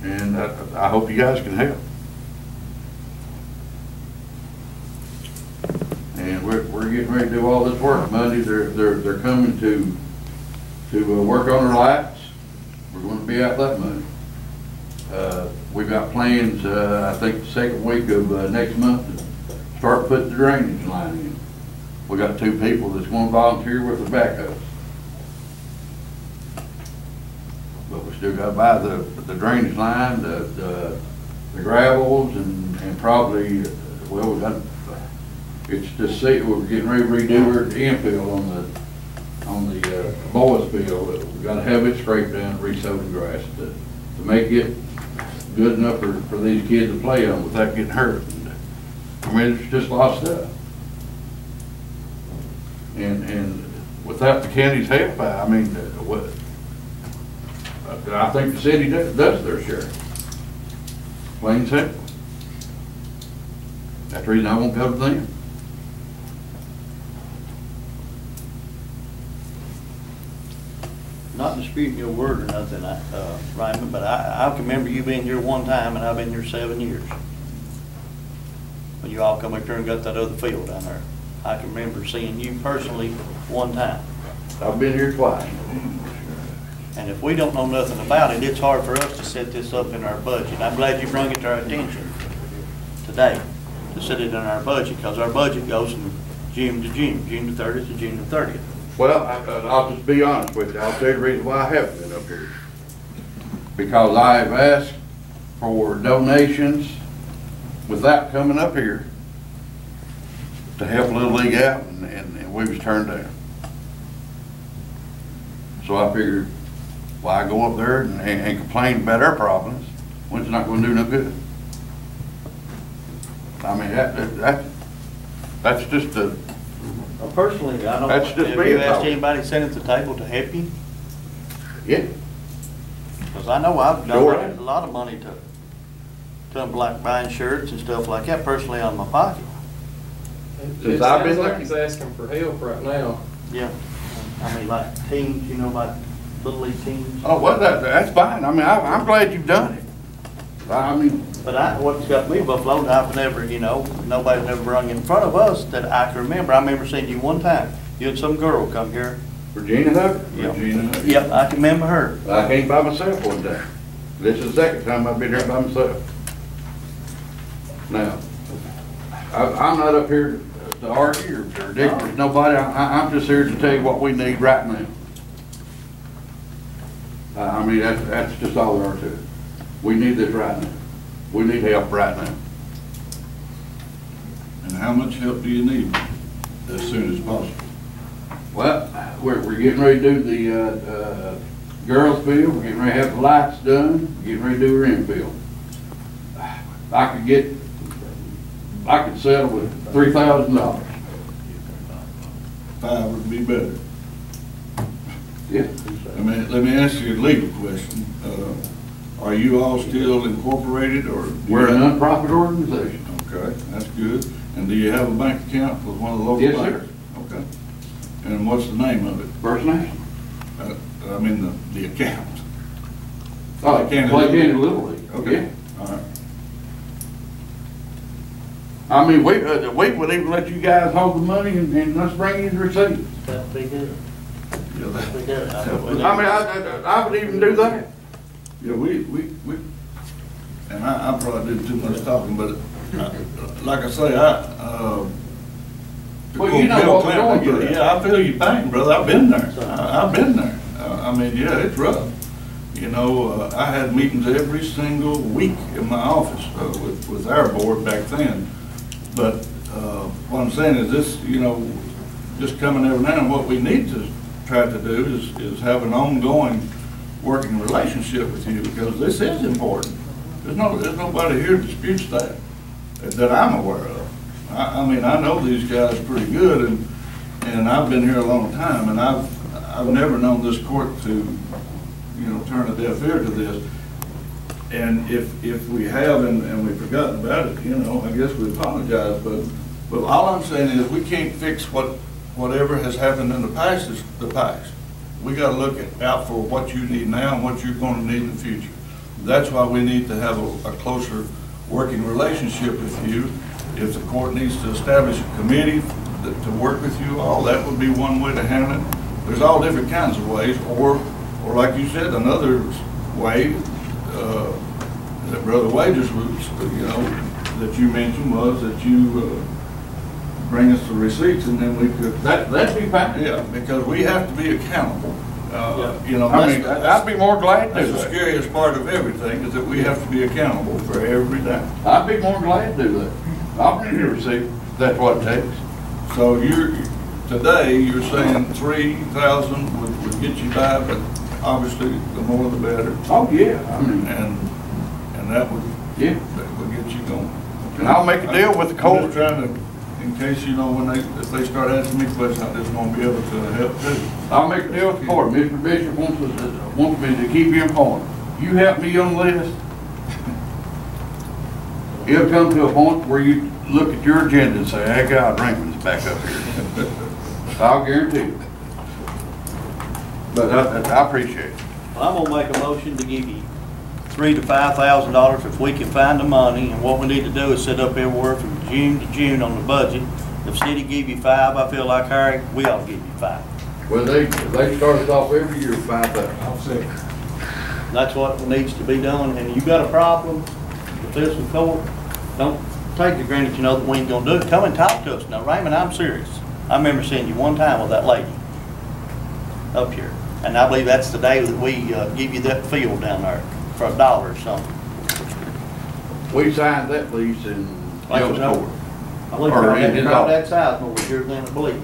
And I hope you guys can help. And we're getting ready to do all this work Monday. They're coming to work on our lights. We're going to be out that Monday. We've got plans, I think the 2nd week of next month to start putting the drainage line in. We got 2 people that's going to volunteer with the backhoes. But we still got to buy the drainage line, the gravels, and probably, well, we got, it's just see, we're getting ready to redo our infill on the boys field. We got to have it scraped down, re-sowed and grass to make it good enough for these kids to play on without getting hurt. I mean, it's just a lot of stuff. And without the county's help, I mean, I think the city does their share. Plain and simple. That's the reason I won't go to them. Not disputing your word or nothing, Raymond, but I can remember you being here one time, and I've been here 7 years. When you all come up here and got that other field down there. I can remember seeing you personally one time. I've been here twice. And if we don't know nothing about it, it's hard for us to set this up in our budget. I'm glad you brought it to our attention today, to set it in our budget, because our budget goes from June to June, June the 30th to June the 30th. Well, I'll just be honest with you. I'll tell you the reason why I haven't been up here. Because I've asked for donations without coming up here to help Little League out, and we was turned down. So I figured, why go up there and complain about our problems when it's not going to do no good? I mean, that's just a... Well, personally, I don't, That's just have me you asked talking. anybody sitting at the table to help you? Yeah. Because I know I've Sure. donated a lot of money to them, like buying shirts and stuff like that, personally out of my pocket. Since I've been It sounds like there? he's asking for help right now. Yeah. I mean, like teams, you know, like Little League teams. Oh, well, that's fine. I mean, I'm glad you've done it. I mean, But what's got me buffaloed, I've never, you know, nobody's never rung in front of us that I can remember. I remember seeing you one time. You and some girl come here. Regina Hubbard? Yep. Regina Hubbard. Yep, I can remember her. I came by myself one day. This is the second time I've been here by myself. Now, I'm not up here to argue or dick with nobody. I'm just here to tell you what we need right now. I mean, that's just all there are to it. We need this right now. We need help right now. And how much help do you need as soon as possible? Well, we're getting ready to do the girls' field. We're getting ready to have the lights done. We're getting ready to do our infield. I could settle with $3,000. 5 would be better. Yeah. Let me ask you a legal question. Are you all still incorporated, or? We're a nonprofit organization. Okay, that's good. And do you have a bank account with one of the local Yes, banks? sir. Okay. And what's the name of it? First Nation. I mean, the account. Oh, Play County Play County Little Little League. League. Okay, Yeah. all right. I mean, we would even let you guys hold the money and us bring you the receipts. That'd be good. Yeah, That'd be good. I mean, I would even do that. Yeah, and I probably did too much talking, but like I say, Well, you know what we're going through. Yeah, I feel your pain, brother. I've been there. I've been there. I mean, yeah, it's rough. You know, I had meetings every single week in my office with our board back then. But what I'm saying is this, you know, just coming every now and then, what we need to try to do is have an ongoing working relationship with you, because this is important. There's nobody here that disputes that I'm aware of. I mean, I know these guys pretty good, and I've been here a long time, and I've never known this court to, you know, turn a deaf ear to this. And if we have and we've forgotten about it, you know, I guess we apologize. But all I'm saying is we can't fix whatever has happened in the past is the past. We got to look out for what you need now and what you're going to need in the future. That's why we need to have a closer working relationship with you. If the court needs to establish a committee to work with you all, that would be one way to handle it. There's all different kinds of ways, or like you said, another way that Brother Wages was, you know, that you mentioned was that you bring us the receipts, and then we could. That'd be fine. Yeah, because we have to be accountable. You know, I mean, I'd be more glad to that's do the that. scariest part of everything, is that we have to be accountable for every dime. I'd be more glad to do that. I'll bring you a receipt. That's what it takes. So today you're saying 3,000 would get you by, but obviously the more the better. Oh, yeah. I mean, And that would yeah. get you going. And I'll make a deal with the I'm court. just trying to in case, you know, if they start asking me questions, I just won't be able to help too. I'll make a deal for it. Mr. Bishop wants me to keep you informed. You help me on this, it'll come to a point where you look at your agenda and say, hey, God, Raymond's back up here. I'll guarantee you. But I appreciate it. Well, I'm gonna make a motion to give you $3,000 to $5,000 if we can find the money, and what we need to do is set up everywhere from June to June on the budget. If city give you 5, I feel like, Harry, we ought to give you 5. Well, they started off every year with 5,000. I'll say. That's what needs to be done, and you got a problem with this in court, don't take it for granted, you know, that we ain't gonna do it. Come and talk to us. Now, Raymond, I'm serious. I remember seeing you one time with that lady up here, and I believe that's the day that we give you that field down there for $1 or something. We signed that lease in Joe's court. I believe Or in his office. that size over here than I believe.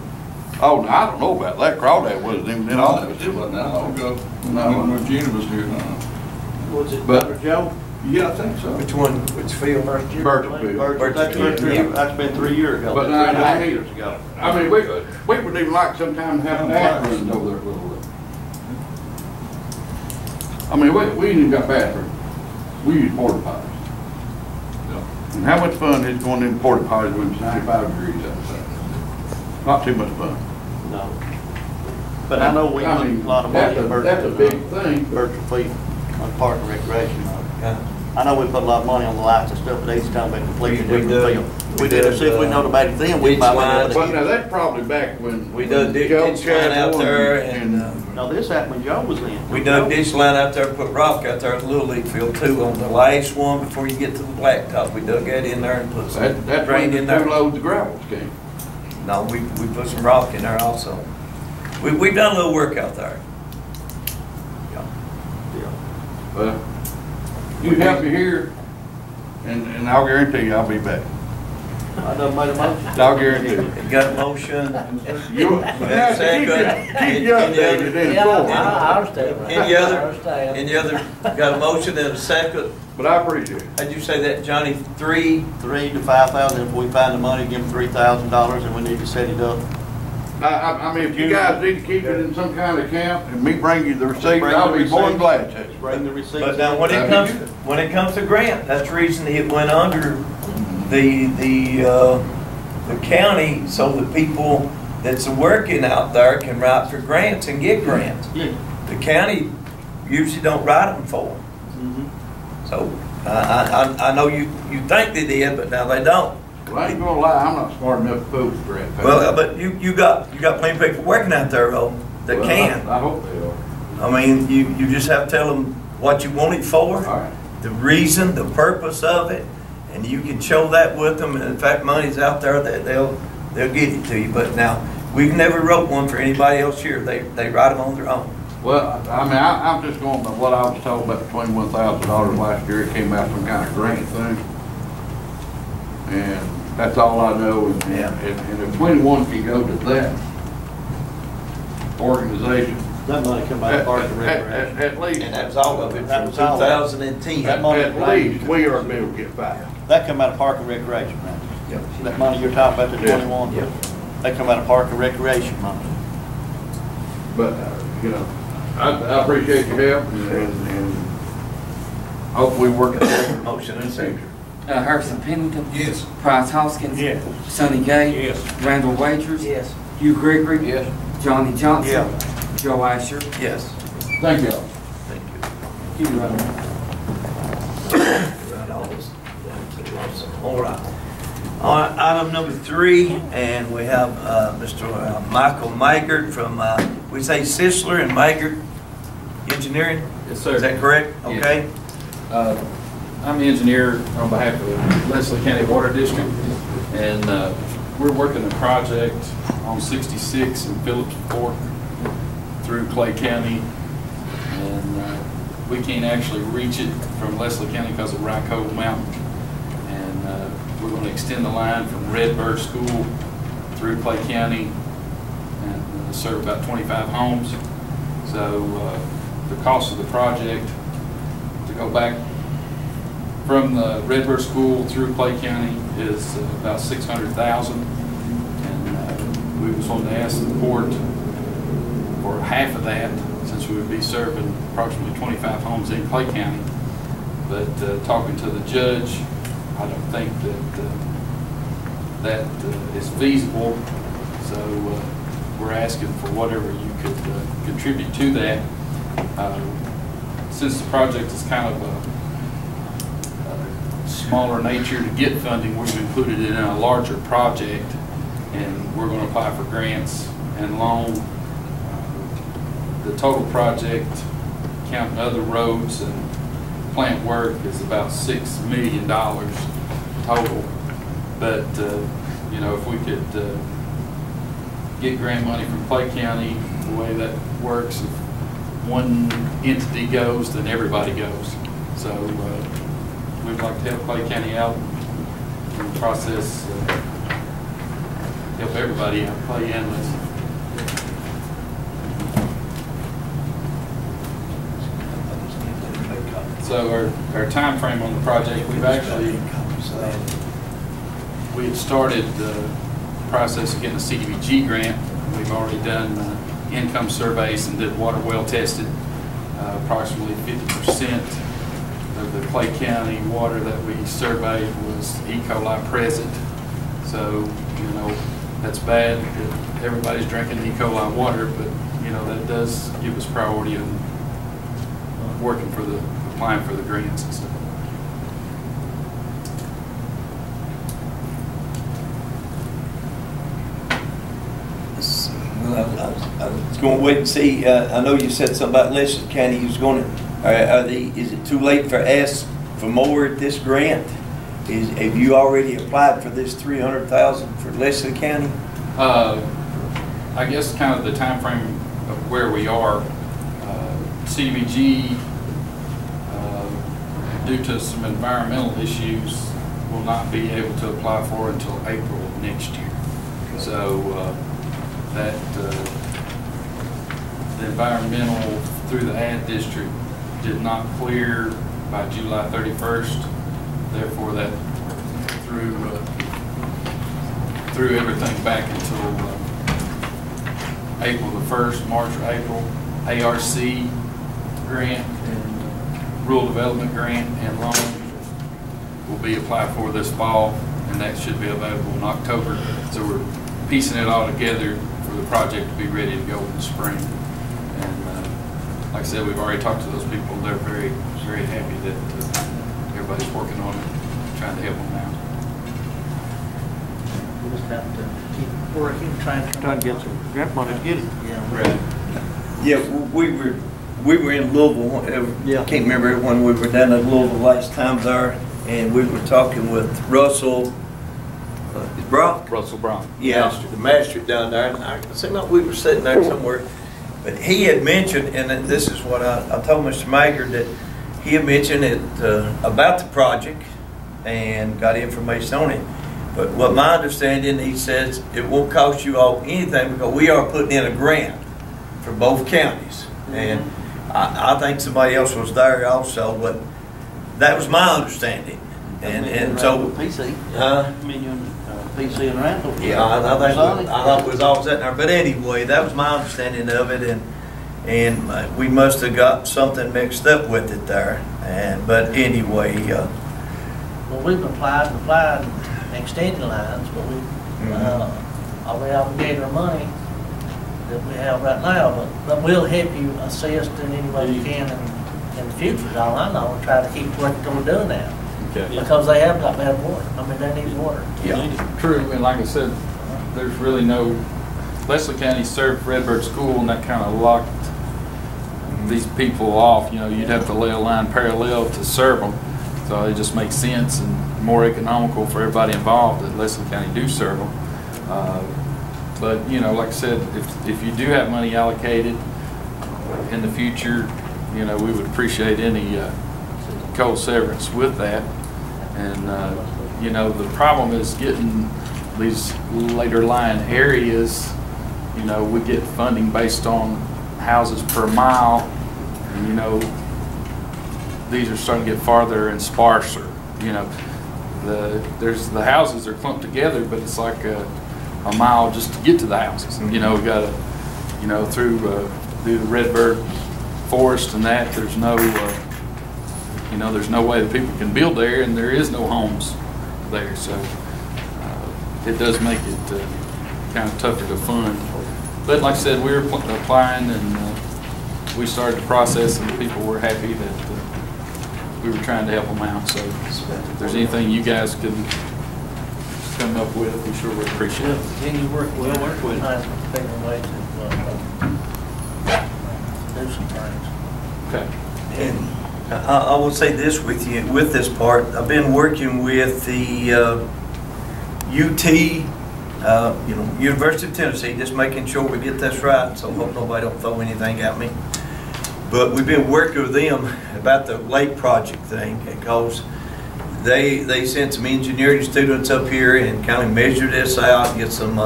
Oh, no, I don't know about that. Crawdad wasn't even in No, office. it wasn't that long ago, No. when Regina was here, no. Was it But- Dr. Joe? Yeah, I think so. Which field? Burtonville. That's been 3 years ago. But 3.5 years ago. I mean, we would even like sometime to have bathrooms over there a little bit. I mean, we ain't even got bathrooms. We use porta potties. And how much fun is going in porta potties when it's 95 degrees outside? Not too much fun. No. But I know we I put a mean, lot of money that's in a big thing. virtual field on Park and Recreation. I know we put a lot of money on the lights and stuff, but they's talking about completely We different field. We did it, see if we know about it then, we'd buy one. But now, that's probably back when. We done ditch Joe line out there and, No, this happened when Joe was in. we done ditch line out there, put rock out there at the Little League field too, on the last one before you get to the blacktop. We dug that in there and put some That's when drain the in there. 2 loads of gravel came. No, we put some rock in there also. We've done a little work out there. But you help me here, and I'll guarantee you I'll be back. I done made a motion. I'll guarantee you. You got a motion? You, now, keep you updated and informed. Any other, got a motion and a second? But I appreciate it. How'd you say that, Johnny? 3? $3,000 to $5,000, if we find the money, give them $3,000, and we need to set it up. I mean, if you guys need to keep it in some kind of account and me bring you the receipt, Bring I'll the be more than receipt. glad to. Bring the receipts. But now, when it comes to grant, that's the reason it went under the county, so that people that's working out there can write for grants and get grants. Yeah. The county usually don't write them for them. Mhm. So, I know you think they did, but now they don't. Well, I ain't gonna lie, I'm not smart enough to vote for grant. Well, but you got plenty of people working out there though that Well, can. I hope they are. I mean, you just have to tell them what you want it for, All right. the reason, the purpose of it, and you can show that with them. And in fact, money's out there that they'll get it to you. But now, we've never wrote one for anybody else here. They write them on their own. Well, I mean, I'm just going by what I was told about the $21,000 last year. It came out some kind of grant thing. And that's all I know. And, Yeah. and if 21 can go to that organization, That money come out of Park and Recreation. at least, And that was all of it That from was all of it. 2010. That money- at least we are able to get 5. That come out of Park and Recreation, man. Yep. That money you're talking about, the Yeah. 21, Yep. that come out of Park and Recreation money. But, you know, I appreciate your help and hopefully we work it out. Motion and second. Harrison Pennington. Yes. Price Hoskins. Yes. Sonny Gay. Yes. Randall Wagers. Yes. Hugh Gregory. Yes. Johnny Johnson. Yeah. Joe Asher. Yes. Thank y'all. Thank you. Keep it running. All right. All right, item number 3, and we have Mr. Michael Maggard from, we say Sisler and Maggard Engineering? Yes, sir. Is that correct? Yes. Okay. I'm the engineer on behalf of the Leslie County Water District, and we're working a project on 66 and Phillips Fork through Clay County, and we can't actually reach it from Leslie County because of Ryco Mountain, and we're going to extend the line from Redbird School through Clay County and serve about 25 homes. So the cost of the project to go back from the Redbird School through Clay County is about $600,000. we was wanting to ask the court for half of that, since we would be serving approximately 25 homes in Clay County. But talking to the judge, I don't think that is feasible. So we're asking for whatever you could contribute to that. Since the project is kind of a smaller nature to get funding, we've included it in a larger project, and we're going to apply for grants and loan. The total project, counting other roads and plant work, is about $6 million total. But you know, if we could get grant money from Clay County, the way that works, if one entity goes, then everybody goes. So we'd like to help Clay County out in the process, help everybody out, Clay and Leslie. So our time frame on the project, we've actually we had started the process of getting a CDBG grant. We've already done income surveys and did water well tested. Approximately 50% of the Clay County water that we surveyed was E. coli present. So, you know, that's bad that everybody's drinking E. coli water, but, you know, that does give us priority in working for the, applying for the grants and stuff. I was going to wait and see. I know you said something about Leslie County. You was going to. Is it too late for ask for more at this grant? Have you already applied for this $300,000 for Leslie County? I guess kind of the time frame of where we are. CDBG, due to some environmental issues, will not be able to apply for until April of next year. So. That the environmental through the ad district did not clear by July 31st. Therefore, that threw everything back until April the 1st, March or April. ARC grant and rural development grant and loan will be applied for this fall, and that should be available in October. So we're piecing it all together for the project to be ready to go in the spring. And like I said, we've already talked to those people. They're very, very happy that everybody's working on it, trying to help them out. We just have to keep working, trying to get some grant money to get it. Yeah. Right. Yeah, we were in Louisville. Yeah. Can't remember when we were down at Louisville last time there, and we were talking with Russell. Brock? Russell Brown. Yeah, the magistrate down there. And I seemed like we were sitting there somewhere. But he had mentioned, and this is what I told Mr. Mager, that he had mentioned it about the project and got information on it. But what my understanding, he says it won't cost you all anything because we are putting in a grant for both counties. And I think somebody else was there also, but that was my understanding. And so, PC. PC and Randall. yeah, I thought we was all sitting there. But anyway, that was my understanding of it, and we must have got something mixed up with it there. But anyway, Well, we've applied extended lines, but we already obligated our money that we have right now. But we'll help you assist in any way you can in the future. Is all I know, and try to keep working on doing that. Okay. Because they have got bad water. I mean, they need water. yeah. True, and like I said, there's really no, Leslie County served Redbird School, and that kind of locked these people off. You know, you'd have to lay a line parallel to serve them. So it just makes sense and more economical for everybody involved that Leslie County do serve them. But, you know, like I said, if you do have money allocated in the future, you know, we would appreciate any cold severance with that. And, you know, the problem is getting these later line areas, you know, we get funding based on houses per mile. And, you know, these are starting to get farther and sparser. You know, the houses are clumped together, but it's like a mile just to get to the houses. You know, we gotta, you know, through the Redbird Forest and that, there's no, you know, there's no way that people can build there, and there is no homes there, so it does make it kind of tougher to fund. But like I said, we were applying, and we started the process, and people were happy that we were trying to help them out. So if there's anything you guys can come up with, we sure would appreciate it. Can you work with? We'll work with it. Find some bigger way to do some things. Okay. And I will say this with you, with this part, I've been working with the UT, you know, University of Tennessee, just making sure we get this right, so I hope nobody don't throw anything at me. But we've been working with them about the lake project thing, because they sent some engineering students up here and kind of measure this out, get some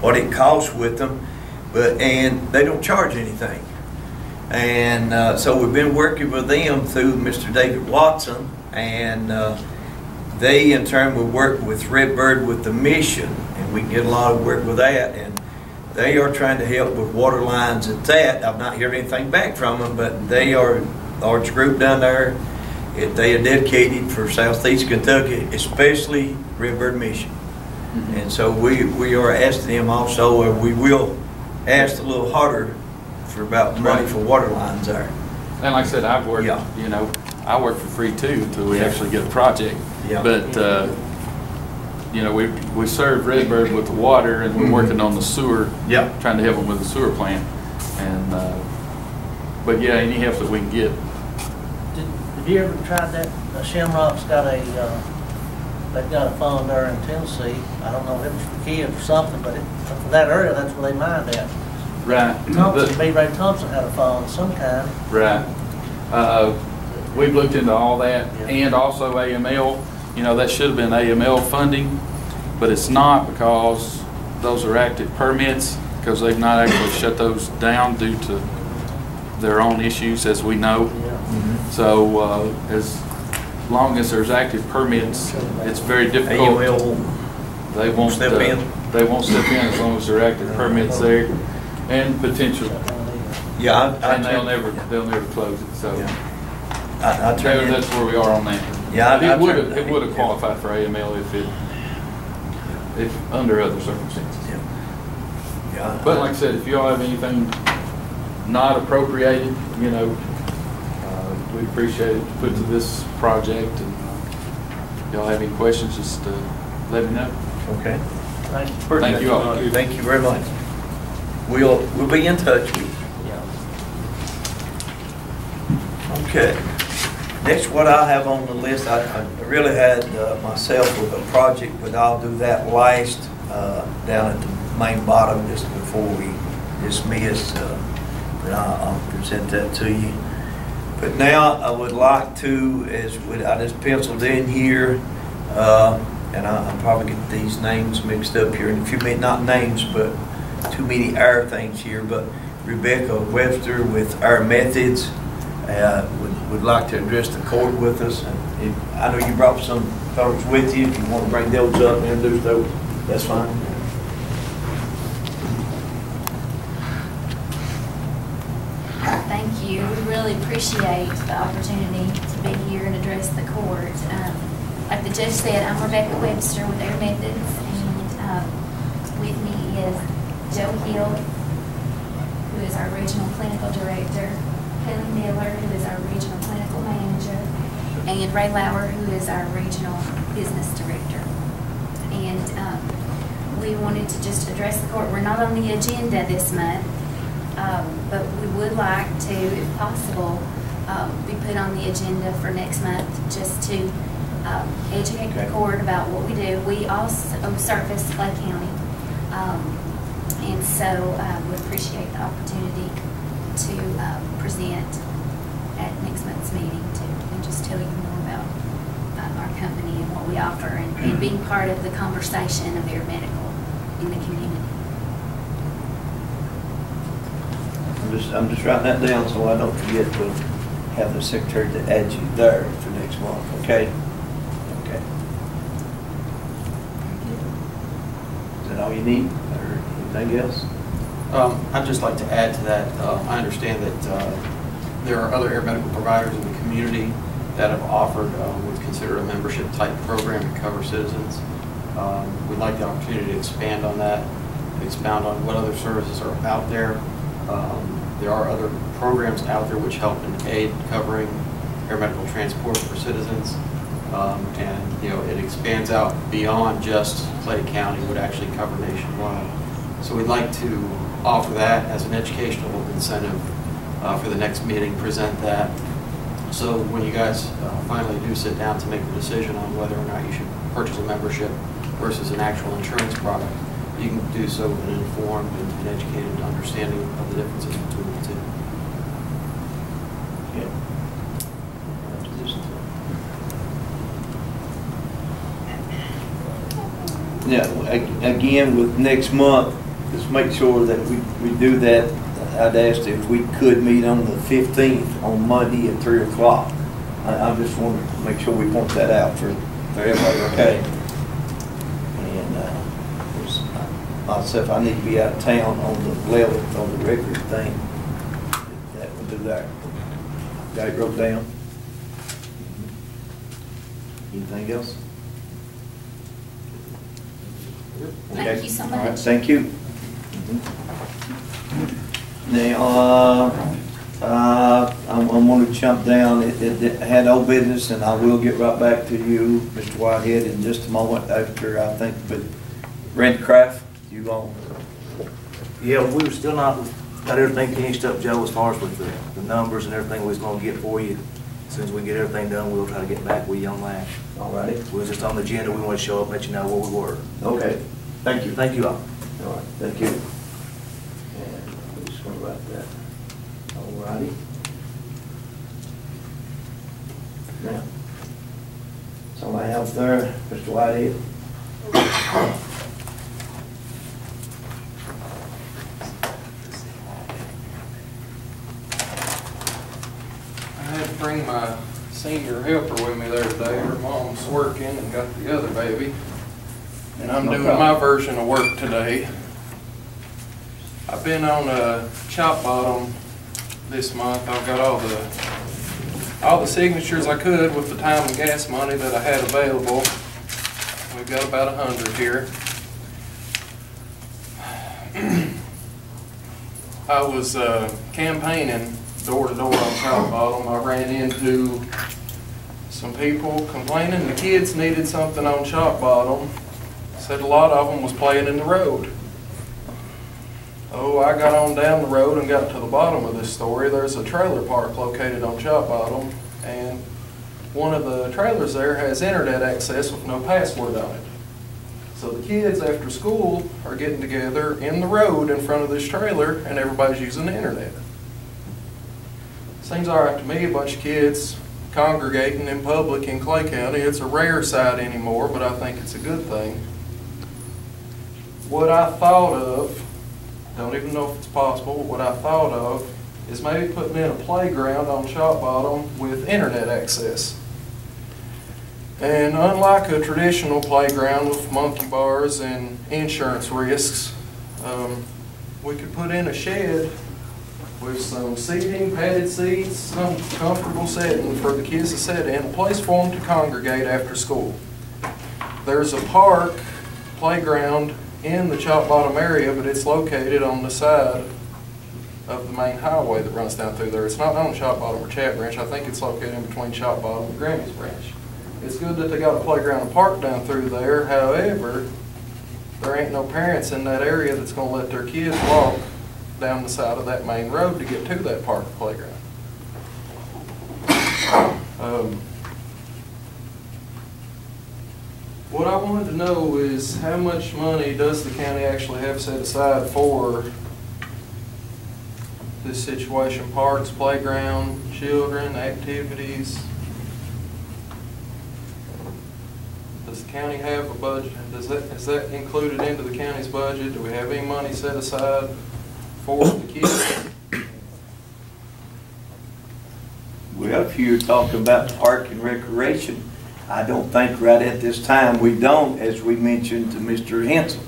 what it costs with them, and they don't charge anything. And so we've been working with them through Mr. David Watson, and they in turn will work with Redbird with the mission, and we get a lot of work with that, and they are trying to help with water lines at that. I've not heard anything back from them, but they are a large group down there. They are dedicated for Southeast Kentucky, especially Redbird Mission. And so we are asking them also, or we will ask a little harder for about money for water lines there. And like I said, I've worked, you know, I work for free too until we actually get a project. But, you know, we serve Redbird with the water, and we're working on the sewer, trying to help them with the sewer plant. And, but yeah, any help that we can get. Have you ever tried that? Shamrock's got they've got a fund there in Tennessee. I don't know if it was for kids or something, but for that area, that's where they mined at. Right. B. Ray Thompson had a fund of some kind. Right. We've looked into all that, and also AML. You know, that should have been AML funding, but it's not, because those are active permits, because they've not actually shut those down due to their own issues, as we know. So as long as there's active permits, it's very difficult. They won't step in. They won't step in as long as there are active permits there, and potential. And they'll never close it. So that's where we are on that. It would have qualified for AML if under other circumstances. But like I said, if y'all have anything not appropriated, you know, we'd appreciate it to put to this project. And y'all have any questions, just let me know. Okay. Thank you all. Thank you very much. We'll be in touch with you. Okay. Next, what I have on the list, I really had myself with a project, but I'll do that last down at the main bottom just before we dismiss. But I'll present that to you. But now I would like to, I just penciled in here, and I'll probably get these names mixed up here in a few minutes, not names, but too many our things here, but Rebecca Webster with Our Methods would like to address the court with us. And I know you brought some folks with you. If you want to bring those up and introduce those, that's fine. Thank you. We really appreciate the opportunity to be here and address the court. Like the judge said, I'm Rebecca Webster with Our Methods, and with me is Joe Hill, who is our regional clinical director, Kelly Miller, who is our regional clinical manager, and Ray Lauer, who is our regional business director. And we wanted to just address the court. We're not on the agenda this month, but we would like to, if possible, be put on the agenda for next month, just to educate the court about what we do. We also service Clay County, and so we appreciate the opportunity to present at next month's meeting and just tell you more about our company and what we offer, and being part of the conversation of air medical in the community. I'm just writing that down so I don't forget to have the secretary to add you there for next month, okay? Okay. Is that all you need, or anything else? I'd just like to add to that, I understand that there are other air medical providers in the community that have offered what's considered a membership type program to cover citizens. We'd like the opportunity to expand on that, expound on what other services are out there. There are other programs out there which help and aid covering air medical transport for citizens. And you know, it expands out beyond just Clay County, would actually cover nationwide. So we'd like to offer that as an educational incentive for the next meeting, present that. So when you guys finally do sit down to make the decision on whether or not you should purchase a membership versus an actual insurance product, you can do so with an informed and educated understanding of the differences between the two. Yeah, again, with next month, just make sure that we do that. I'd asked if we could meet on the 15th on Monday at 3 o'clock. I just want to make sure we point that out for everybody, okay? And myself, I need to be out of town on the 11th on the record thing. That would do that. Got it wrote down? Anything else? Thank you so All right, much. thank you. Now, I'm going to jump down. It had old business, and I will get right back to you, Mr. Whitehead, in just a moment after, I think, but Randy Kraft, you going? Yeah, we were still not, got everything finished up, Joe, as far as with the numbers and everything we was gonna get for you. As soon as we get everything done, we'll try to get back with you on that. All righty. We was just on the agenda, we wanted to show up, let you know where we were. Okay, thank you. Thank you all. All right, thank you. And I'm just going to write that. All righty. Now, somebody out there, Mr. Whitehead? I had to bring my senior helper with me there today. Her mom's working and got the other baby. And I'm doing my version of work today. I've been on Chop Bottom this month. I've got all the signatures I could with the time and gas money that I had available. We've got about 100 here. I was campaigning door to door on Chop Bottom. I ran into some people complaining the kids needed something on Chop Bottom. Said a lot of them was playing in the road. Oh, I got on down the road and got to the bottom of this story. There's a trailer park located on Chop Bottom, and one of the trailers there has internet access with no password on it. So the kids after school are getting together in the road in front of this trailer, and everybody's using the internet. Seems all right to me, a bunch of kids congregating in public in Clay County. It's a rare sight anymore, but I think it's a good thing. What I thought of, don't even know if it's possible, but what I thought of is maybe putting in a playground on Chop Bottom with internet access. And unlike a traditional playground with monkey bars and insurance risks, we could put in a shed with some seating, padded seats, some comfortable setting for the kids to sit in, a place for them to congregate after school. There's a park, playground in the Chop Bottom area, but it's located on the side of the main highway that runs down through there. It's not on Chop Bottom or Chat Branch. I think it's located in between Chop Bottom and Grammy's Branch. It's good that they got a playground and park down through there. However, there ain't no parents in that area that's going to let their kids walk down the side of that main road to get to that park or playground. What I wanted to know is how much money does the county actually have set aside for this situation? Parks, playground, children, activities. Does the county have a budget? Is that included into the county's budget? Do we have any money set aside for the kids? Well, if you're talking about park and recreation, I don't think right at this time we don't, as we mentioned to Mr. Henson.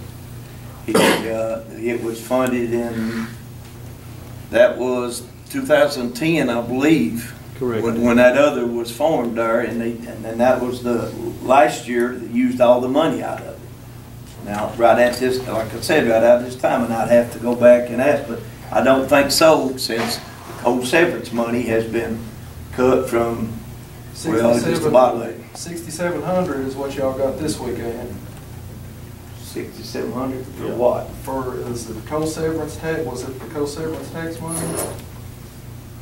It was funded in, that was 2010, I believe. Correct. When that other was formed there, and that was the last year that used all the money out of it. Now, right at this, like I said, right at this time, and I'd have to go back and ask, but I don't think so, since the cold severance money has been cut from, well, just about like 6,700 is what y'all got this weekend. 6,700 for what? Is it the co-severance tax, was it the co-severance tax money?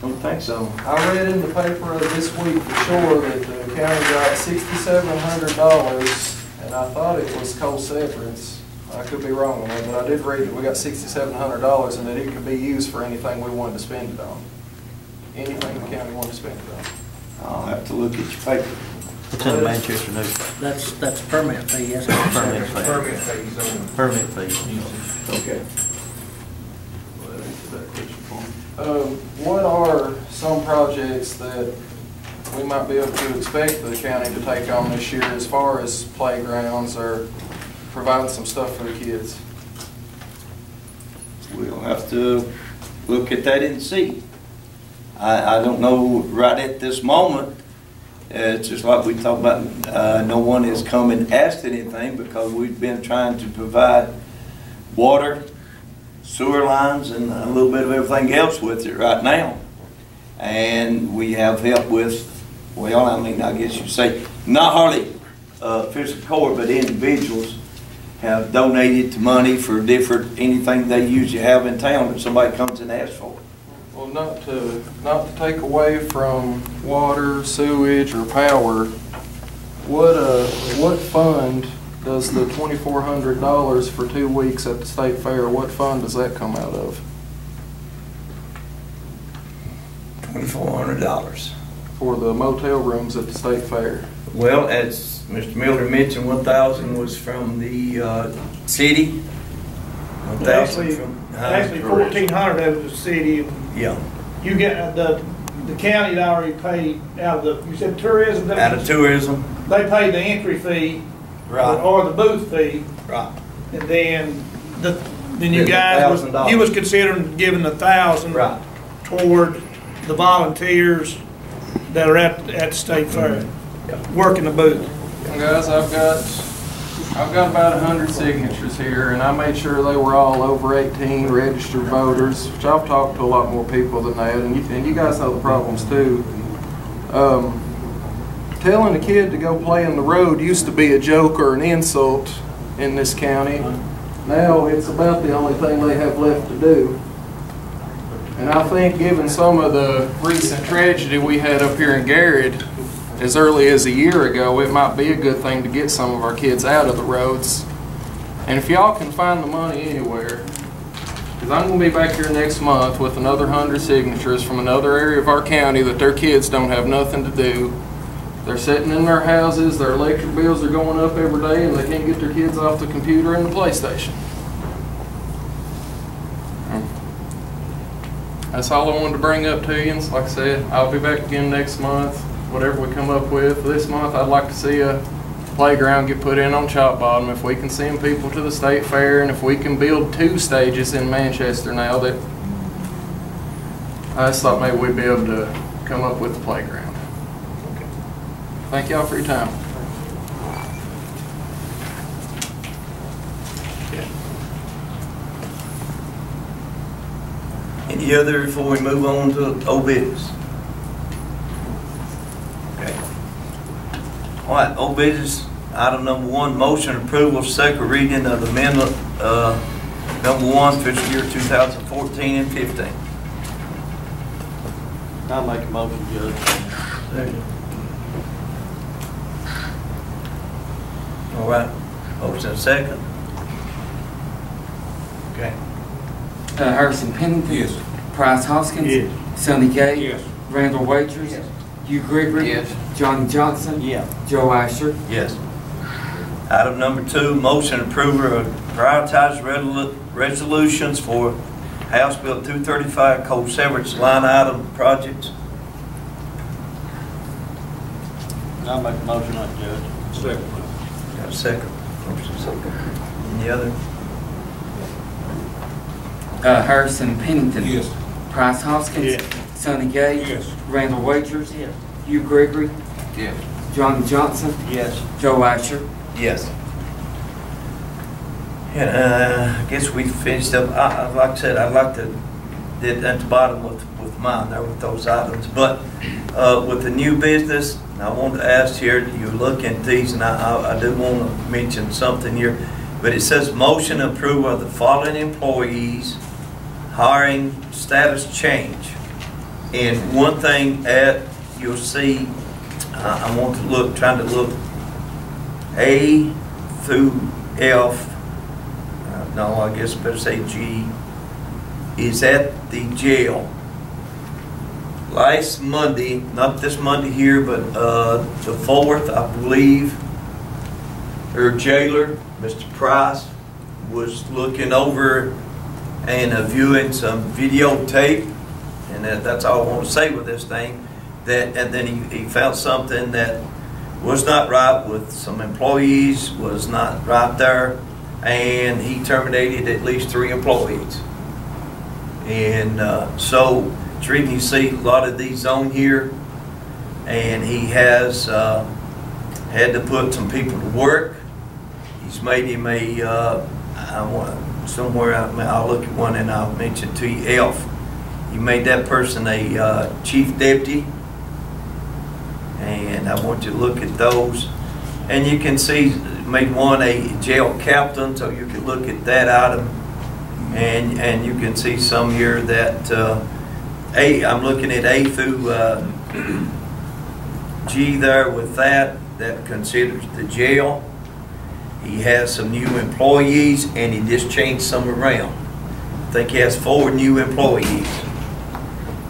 Don't think so. I read in the paper this week for sure that the county got $6,700, and I thought it was co-severance. I could be wrong on that, but I did read that we got $6,700 and that it could be used for anything we wanted to spend it on. Anything the county wanted to spend it on. I'll have to look at your paper. It's in the Manchester News. That's permit fee, yes. Permit fee. Permit fees on. Permit fee. Okay. Well, that answers that question for me. What are some projects that we might be able to expect the county to take on this year as far as playgrounds or providing some stuff for the kids? We'll have to look at that and see. I don't know right at this moment. It's just like we talked about, no one has come and asked anything because we've been trying to provide water, sewer lines, and a little bit of everything else with it right now. And we have help with, well, I mean, I guess you'd say, not hardly fiscal court, but individuals have donated to money for different, anything they usually have in town that somebody comes and asks for. Well, not to take away from water, sewage, or power, what fund does the $2,400 for 2 weeks at the state fair, what fund does that come out of? $2,400. For the motel rooms at the state fair? Well, as Mr. Miller mentioned, 1,000 was from the city. 1,000 from Actually, 1,400 out of the city. Yeah, You get, the county had already paid out of the, you said tourism? out of tourism. They paid the entry fee. Right. Or the booth fee. Right. And then you Then guys, $1,000. you was considering giving 1,000 Right. toward the volunteers that are at the state fair, working the booth. Guys, I've got about 100 signatures here, and I made sure they were all over 18 registered voters, which I've talked to a lot more people than that, and you guys know the problems too. Telling a kid to go play in the road used to be a joke or an insult in this county. Now it's about the only thing they have left to do. And I think given some of the recent tragedy we had up here in Garrett as early as a year ago, it might be a good thing to get some of our kids out of the roads. And if y'all can find the money anywhere, because I'm going to be back here next month with another 100 signatures from another area of our county that their kids don't have nothing to do. They're sitting in their houses, their electric bills are going up every day, and they can't get their kids off the computer and the PlayStation. That's all I wanted to bring up to you. And like I said, I'll be back again next month. Whatever we come up with this month, I'd like to see a playground get put in on Chop Bottom. If we can send people to the state fair, and if we can build 2 stages in Manchester now, that I just thought maybe we'd be able to come up with a playground. Thank y'all for your time. Any other before we move on to old business? Okay. All right, old business, item number 1, motion approval of second reading of amendment number 1, fiscal year 2014 and 15. I'll make a motion, Judge. Second. All right, motion and second. Okay. Harrison Pennington. Yes. Price Hoskins. Yes. Sonny Gay. Yes. Randall Wagers. Yes. Hugh Gregory. Yes. Johnny Johnson. Yeah. Joe Asher. Yes. Item number 2, motion approval of prioritized resolutions for House Bill 235 cold severance line item projects. I'll make a motion on it, Judge. Second. Got a second? Motion second. Any other? Harrison Pennington. Yes. Price Hoskins. Yes. Sonny Gay. Yes. Randall Wagers. Yes. Hugh Gregory. Yes. Johnny Johnson. Yes. Joe Asher. Yes. And I guess we finished up. Like I said, I'd like to did at the bottom with mine there with those items. But with the new business, I wanted to ask here, you look at these, and I do want to mention something here. But it says motion approval of the following employees hiring status change. And one thing you'll see, I want to look, trying to look A through F. No, I guess I better say G, is at the jail. Last Monday, not this Monday here, but the 4th, I believe, their jailer, Mr. Price, was looking over and viewing some videotape, and that's all I want to say with this thing. And then he found something that was not right with some employees, was not right there, and he terminated at least 3 employees. And so it's reading, you see a lot of these on here, and he has had to put some people to work. He's made him I'll look at one and I'll mention to you, F. He made that person a chief deputy, and I want you to look at those. And you can see, made one a jail captain, so you can look at that item. And you can see some here that I'm looking at A through G there with that considers the jail. He has some new employees, and he just changed some around. I think he has 4 new employees.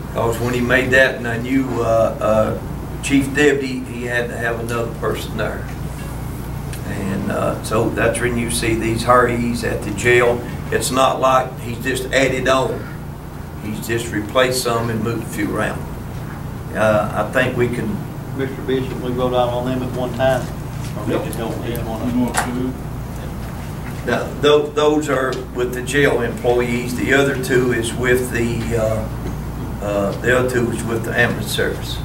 Because when he made that a new chief deputy, he had to have another person there. And so that's when you see these REs at the jail. It's not like he's just added on. He's just replaced some and moved a few around. I think we can. Mr. Bishop, we vote out on them at one time? Or we just don't each one of them? Now, those are with the jail employees. The other 2 is with the other 2 is with the ambulance service.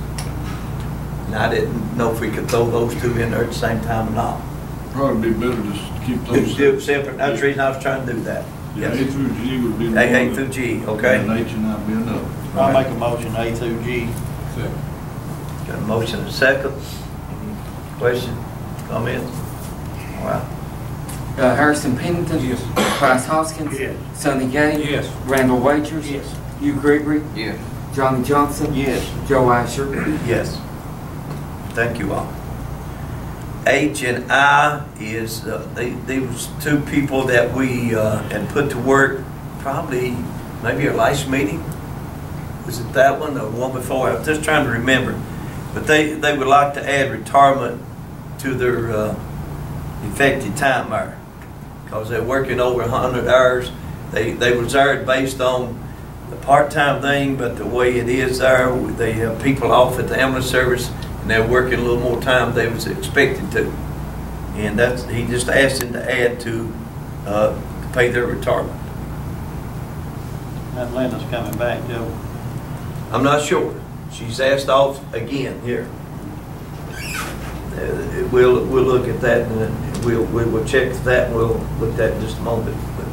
And I didn't know if we could throw those 2 in there at the same time or not. Probably be better to keep those Do separate. That's the reason I was trying to do that. Yeah, A through G would be. A through G, okay. And H and I be another. I'll make a motion, A through G. Got a motion and a second. Any question, comments? All right. Harrison Pennington. Yes. Price Hoskins. Yes. Sonny Gay. Yes. Randall Wagers. Yes. Hugh Gregory. Yes. Johnny Johnson. Yes. Joe Asher. Yes. Thank you all. H and I is, they was 2 people that we had put to work probably maybe our last meeting. Was it that one or the one before? I was just trying to remember. But they would like to add retirement to their effective time there. Because they're working over 100 hours. They was there based on the part-time thing, but the way it is there, they have people off at the ambulance service, and they're working a little more time than they was expected to. And he just asked them to add to pay their retirement. That Linda's coming back, Joe. I'm not sure. She's asked off again here. We'll look at that, and we'll check that, and we'll look at that in just a moment. But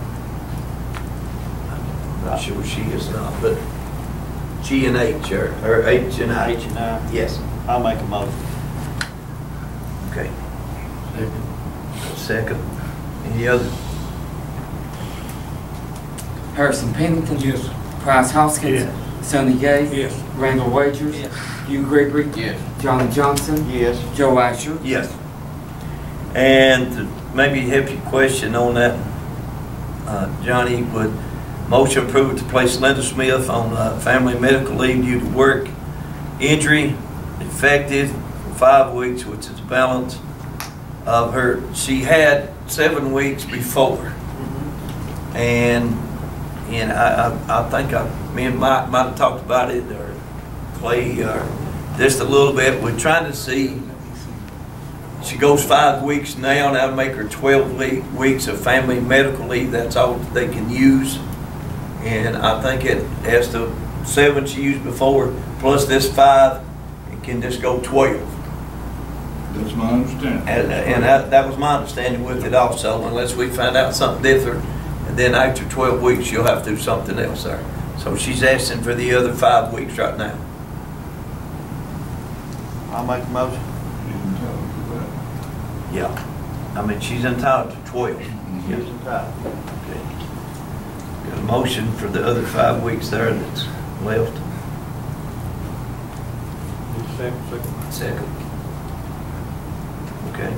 I'm not sure she is not, but G and H, or H and I. H and I. Yes. I'll make a motion. Okay. Second. Any other? Harrison Pennington. Yes. Price Hoskins. Yes. Sonny Gay. Yes. Randall Wagers. Yes. Hugh Gregory. Yes. Johnny Johnson. Yes. Joe Asher. Yes. And to maybe help you question on that, Johnny, would motion approved to place Linda Smith on family medical leave due to work injury, effective for 5 weeks, which is a balance of her. She had 7 weeks before, and I think me and Mike might have talked about it, or Clay, or just a little bit. We're trying to see. She goes 5 weeks now. That'll make her 12 weeks of family medical leave. That's all they can use. And I think it has the 7 she used before, plus this 5, it can just go 12. That's my understanding. And that was my understanding with it also, unless we find out something different. And then after 12 weeks, you'll have to do something else there. So she's asking for the other 5 weeks right now. I'll make a motion. She's entitled to that. Yeah. I mean, she's entitled to 12. She's entitled. Okay. Got a motion for the other 5 weeks there that's left. Second. Okay.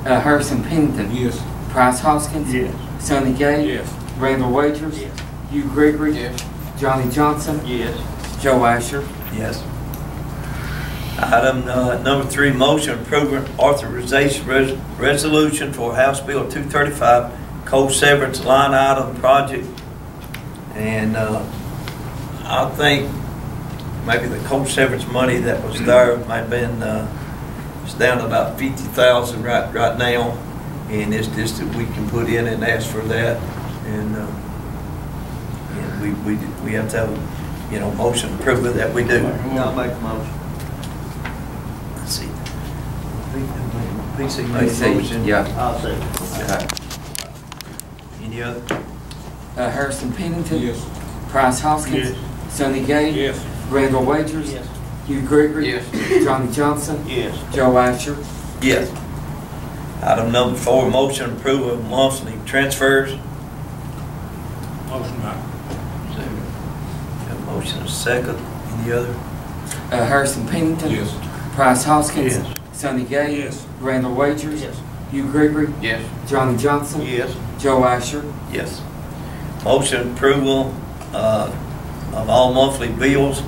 Harrison Pennington. Yes. Price Hoskins. Yes. Sonny Gay. Yes. Randall Wagers. Yes. Hugh Gregory. Yes. Johnny Johnson. Yes. Joe Asher. Yes. Item number 3, motion approving authorization resolution for House Bill 235 coal severance line item project. And I think maybe the coal severance money that was there might have been it's down to about 50,000 right now, and it's just that we can put in and ask for that, and we have to have a motion to approve it that we do. I'll make the motion. Let's see. PC made a motion. Yeah. I'll second. Okay. Any other? Harrison Pennington. Yes. Price Hoskins. Yes. Sonny Gay. Yes. Randall Wagers. Yes. Hugh Gregory. Yes. Johnny Johnson. Yes. Joe Asher. Yes. Item number 4, motion approval of monthly transfers. Motion, Mike. Got a motion and a second. Any other? Harrison Pennington. Yes. Price Hoskins. Yes. Sonny Gay. Yes. Randall Wagers. Yes. Hugh Gregory. Yes. Johnny Johnson. Yes. Joe Asher. Yes. Motion approval of all monthly bills.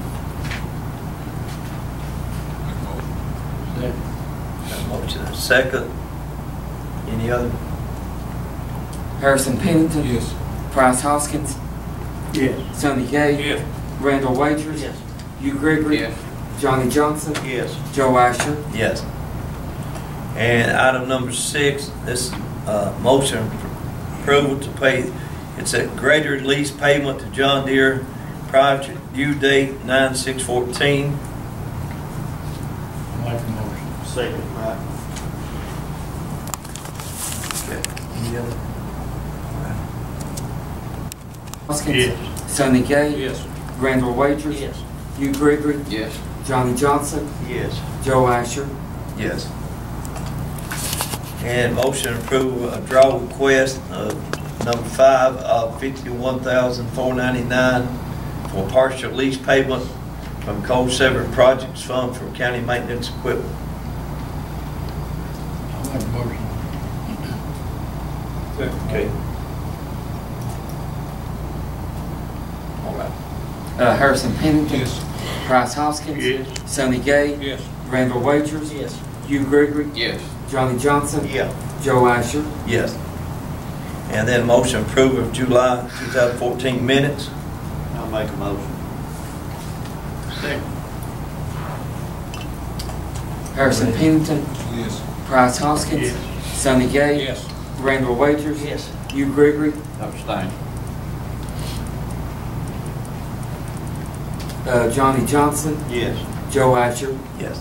Got a motion and a second. Any other? Harrison Pennington. Yes. Price Hoskins. Yes. Sonny Gay. Yes. Randall Wagers. Yes. Hugh Gregory. Yes. Johnny Johnson. Yes. Joe Asher. Yes. And item number 6, this motion approval to pay, it's a greater lease payment to John Deere, project due date 9/6/14. Make the motion. Second, Mike. Okay. Any other? Hoskins. Yes. Sonny Gay. Yes. Randall Wagers. Yes. Hugh Gregory. Yes. Johnny Johnson. Yes. Joe Asher. Yes. And motion approval of draw request of number 5 of $51,499 for partial lease payment from Coal Sever Projects Fund for county maintenance equipment. I'll make the motion. Okay. All right. Harrison Pennington. Yes. Price Hoskins. Yes. Sonny Gay. Yes. Randall Wagers. Yes. Hugh Gregory. Yes. Johnny Johnson. Yeah. Joe Asher. Yes. And then motion approval of July 2014 minutes. I'll make a motion. Second. Harrison Pennington. Yes. Price Hoskins. Yes. Sonny Gay. Yes. Randall Wagers. Yes. Hugh Gregory. Abstain. Johnny Johnson. Yes. Joe Asher. Yes.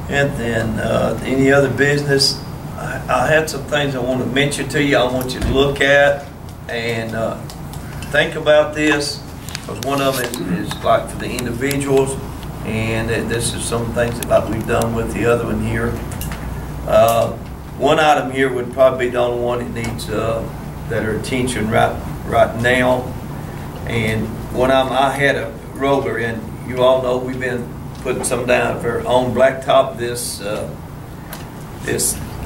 And then any other business? I had some things I want to mention to you. I want you to look at and think about this, because one of them is like for the individuals, and this is some things that like we've done with the other one here. One item here would probably be the only one that needs that are attention right now. And one of them, I had a roller, and you all know we've been putting some down for on blacktop this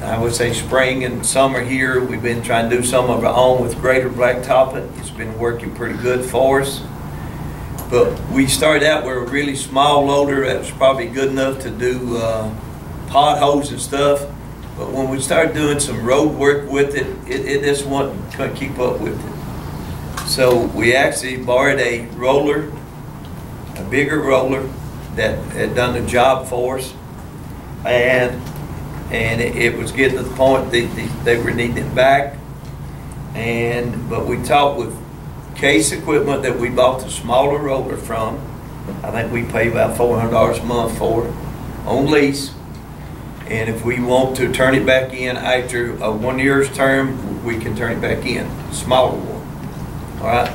I would say spring and summer here. We've been trying to do some of our own with greater blacktopping. It's been working pretty good for us. But we started out with a really small loader that was probably good enough to do potholes and stuff. But when we started doing some road work with it, it just couldn't keep up with it. So we actually borrowed a roller, a bigger roller that had done the job for us. And and it was getting to the point that they were needing it back. But we talked with Case Equipment that we bought the smaller roller from. I think we pay about $400 a month for it on lease. And if we want to turn it back in after a 1 year's term, we can turn it back in, smaller one, all right?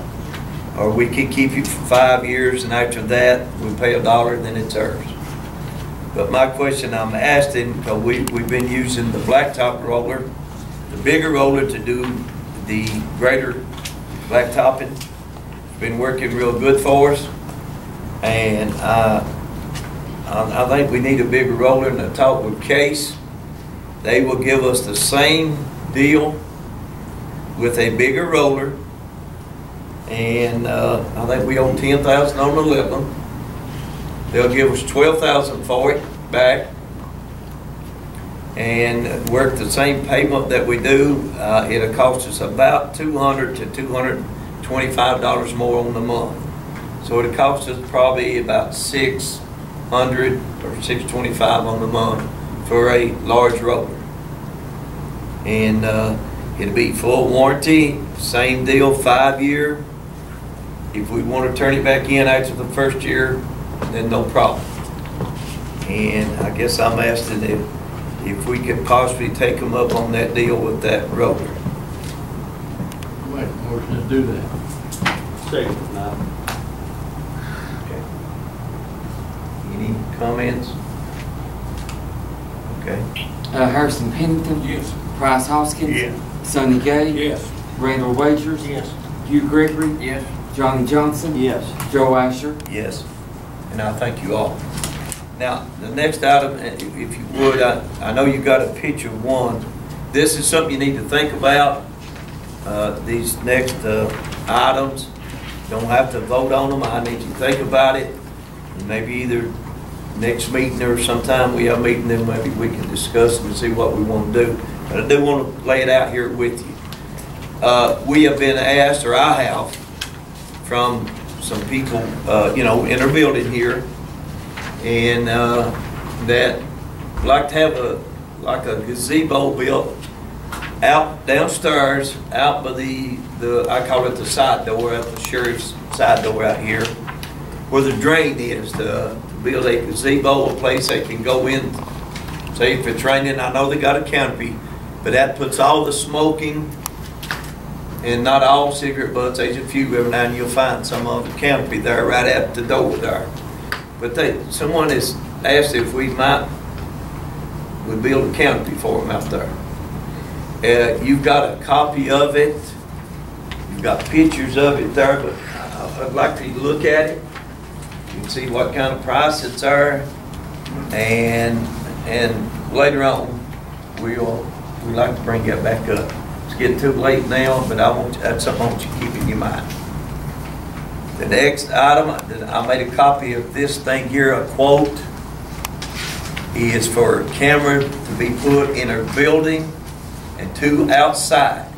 Or we can keep it for 5 years, and after that, we pay $1, then it's ours. But my question I'm asking, because we've been using the blacktop roller, the bigger roller to do the greater blacktopping. It's been working real good for us. And I think we need a bigger roller, and I talked with Case. They will give us the same deal with a bigger roller. And I think we owe $10,000 on 11. They'll give us $12,000 for it back, and work the same payment that we do. It'll cost us about $200 to $225 more on the month. So it'll cost us probably about $600 or $625 on the month for a large roller. And it'll be full warranty, same deal, 5 year. If we want to turn it back in after the first year, then no problem. And I guess I'm asking if we could possibly take them up on that deal with that roller. Wait, motion to do that. Second, now. Okay. Any comments? Okay. Harrison Pennington. Yes. Price Hoskins. Yes. Sonny Gay. Yes. Randall Wagers. Yes. Hugh Gregory. Yes. Johnny Johnson. Yes. Joe Asher. Yes. And I thank you all. Now, the next item, if you would, I know you got a picture of one. This is something you need to think about. These next items, you don't have to vote on them. I need you to think about it. Maybe either next meeting or sometime we have a meeting, then maybe we can discuss them and see what we want to do. But I do want to lay it out here with you. We have been asked, or I have, from some people, in our building here, and that like to have a gazebo built out downstairs, out by the I call it the side door, at the sheriff's side door out here, where the drain is, to build a gazebo, a place they can go in. Say if it's raining, I know they got a canopy, but that puts all the smoking, and not all cigarette butts, there's a few, every now and then you'll find some of the canopy there right at the door there. But someone has asked if we might would build a canopy for them out there. You've got a copy of it. You've got pictures of it there, but I'd like for you to look at it. You can see what kind of price it's are, and later on we'd like to bring that back up. It's getting too late now, but that's something I want you to keep in your mind. The next item, I made a copy of this thing here, a quote, is for a camera to be put in a building and 2 outside.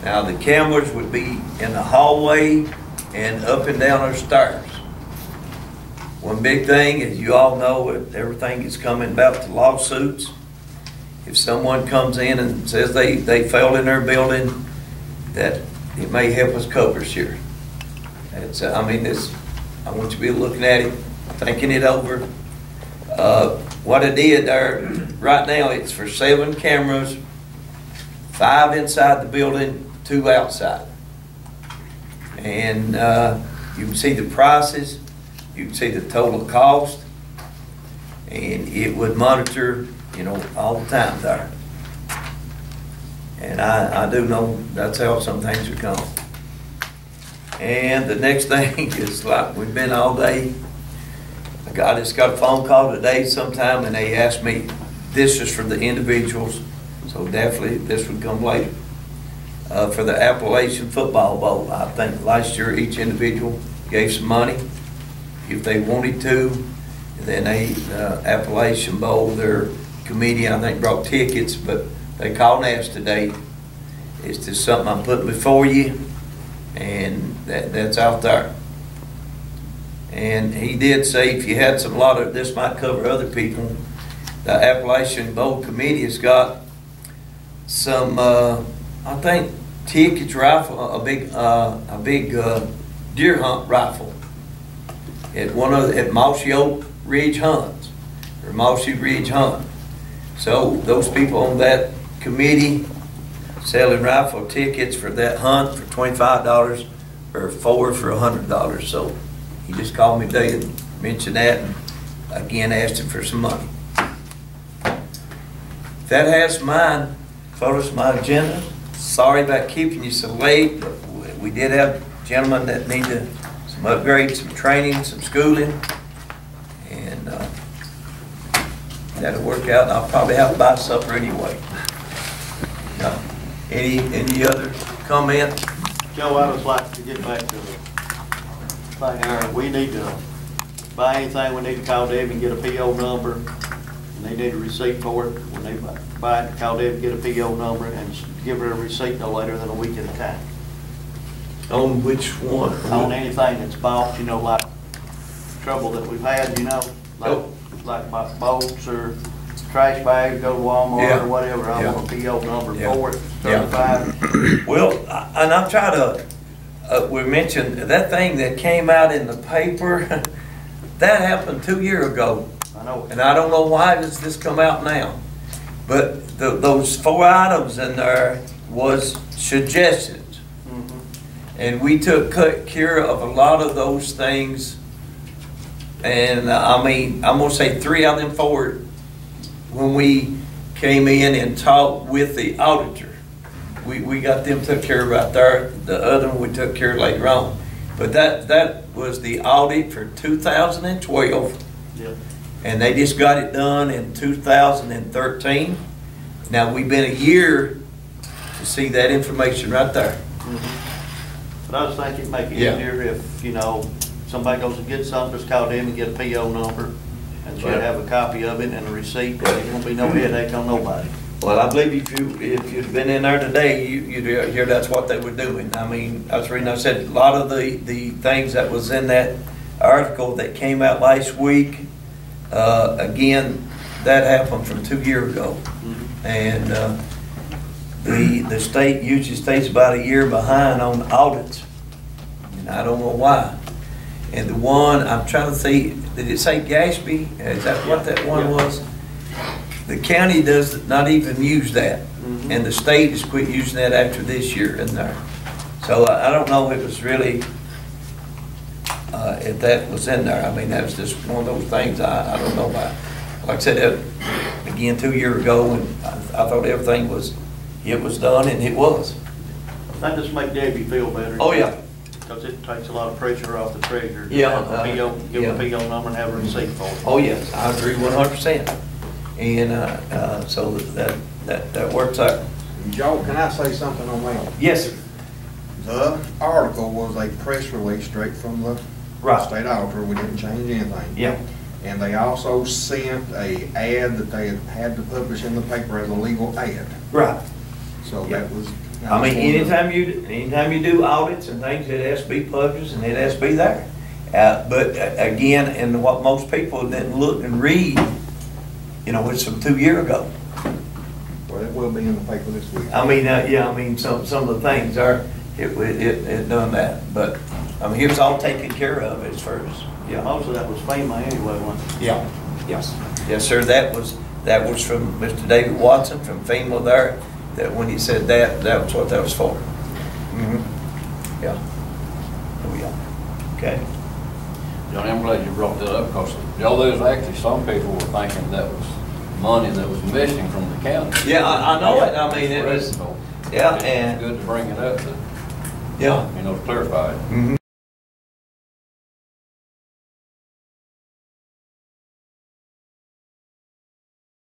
Now the cameras would be in the hallway and up and down our stairs. One big thing, as you all know, everything is coming about to lawsuits. If someone comes in and says they failed in their building, that it may help us cover us here. I want you to be looking at it, thinking it over. What I did there, right now it's for 7 cameras, 5 inside the building, 2 outside. And you can see the prices, you can see the total cost, and it would monitor, all the time there. And I do know that's how some things are going. And the next thing is, like we've been all day, I just got a phone call today sometime, and they asked me, this is for the individuals, so definitely this would come later. For the Appalachian Football Bowl, I think last year each individual gave some money if they wanted to, and then Appalachian Bowl, their committee, I think, brought tickets, but they called and asked today. It's just something I'm putting before you, and that's out there. And he did say if you had this might cover other people, the Appalachian Bowl Committee has got some, I think, tickets rifle, a big deer hunt rifle at Mossy Oak Ridge Hunts, or Mossy Ridge Hunt. So those people on that committee selling rifle tickets for that hunt for $25 or 4 for $100. So he just called me today and mentioned that, and again asked him for some money. That has mine. Follows my agenda. Sorry about keeping you so late, but we did have gentlemen that needed some upgrades, some training, some schooling, and that'll work out. And I'll probably have to buy supper anyway. Any other comments? Joe, I'd just like to get back to the thing there. We need to buy anything, we need to call Debbie and get a PO number. And they need a receipt for it. When they buy it, call Debbie, get a PO number, and give her a receipt no later than a week at a time. On which one? On anything that's bought, you know, like trouble that we've had, you know, like bolts or trash bags, go to Walmart or whatever. I want a PO number for it, certified. Well, and I'm trying to, we mentioned that thing that came out in the paper, that happened 2 years ago. I know. And I don't know why does this come out now. But those 4 items in there was suggestions. And we took care of a lot of those things. And I mean, I'm going to say 3 of them 4 when we came in and talked with the auditor. We got them took care of right there. The other one we took care of later on. But that was the audit for 2012. Yep. And they just got it done in 2013. Now we've been a year to see that information right there. But I was thinking it'd make it easier if, you know, somebody goes to get something, just call them and get a PO number, and she'll have a copy of it and a receipt. There won't be no headache on nobody. Well, I believe if you'd been in there today, you'd hear that's what they were doing. I mean, I was reading, I said a lot of the things that was in that article that came out last week, again, that happened from 2 years ago. And the state usually stays about a year behind on audits. And I don't know why. And the one, I'm trying to see, did it say Gatsby? Is that what that one was? The county does not even use that. And the state has quit using that after this year in there. So I don't know if it was really, if that was in there. I mean, that was just one of those things I don't know about. Like I said, again, 2 years ago, and I thought everything was, it was done, and it was. That just make Debbie feel better. Oh, yeah. Because it takes a lot of pressure off the treasurer. Yeah. Give a PO number and have a receipt for it. Oh, yes, I agree 100%. And so that works out. Joe, can I say something on that? Yes, sir. The article was a press release straight from the state auditor. We didn't change anything. Yeah. And they also sent a ad that they had to publish in the paper as a legal ad. Right. So that was. I mean, anytime you do audits and things, it has to be published and it has to be there. But again, and what most people didn't look and read, you know, it's from 2 years ago. Well, it will be in the paper this week. I mean, yeah, I mean, some of the things are, it done that. But, I mean, it was all taken care of as far as, yeah. Most of that was FEMA anyway, wasn't it? Yeah, yes. Yes, sir, that was from Mr. David Watson from FEMA there, that when he said that was what that was for. Yeah. Oh, yeah. Okay. Johnny, I'm glad you brought that up, because, Joe, there's actually some people were thinking that was money that was missing from the county. Yeah, I know it. I mean, it was, yeah, It's and, good to bring it up, to, yeah. you know, to clarify it.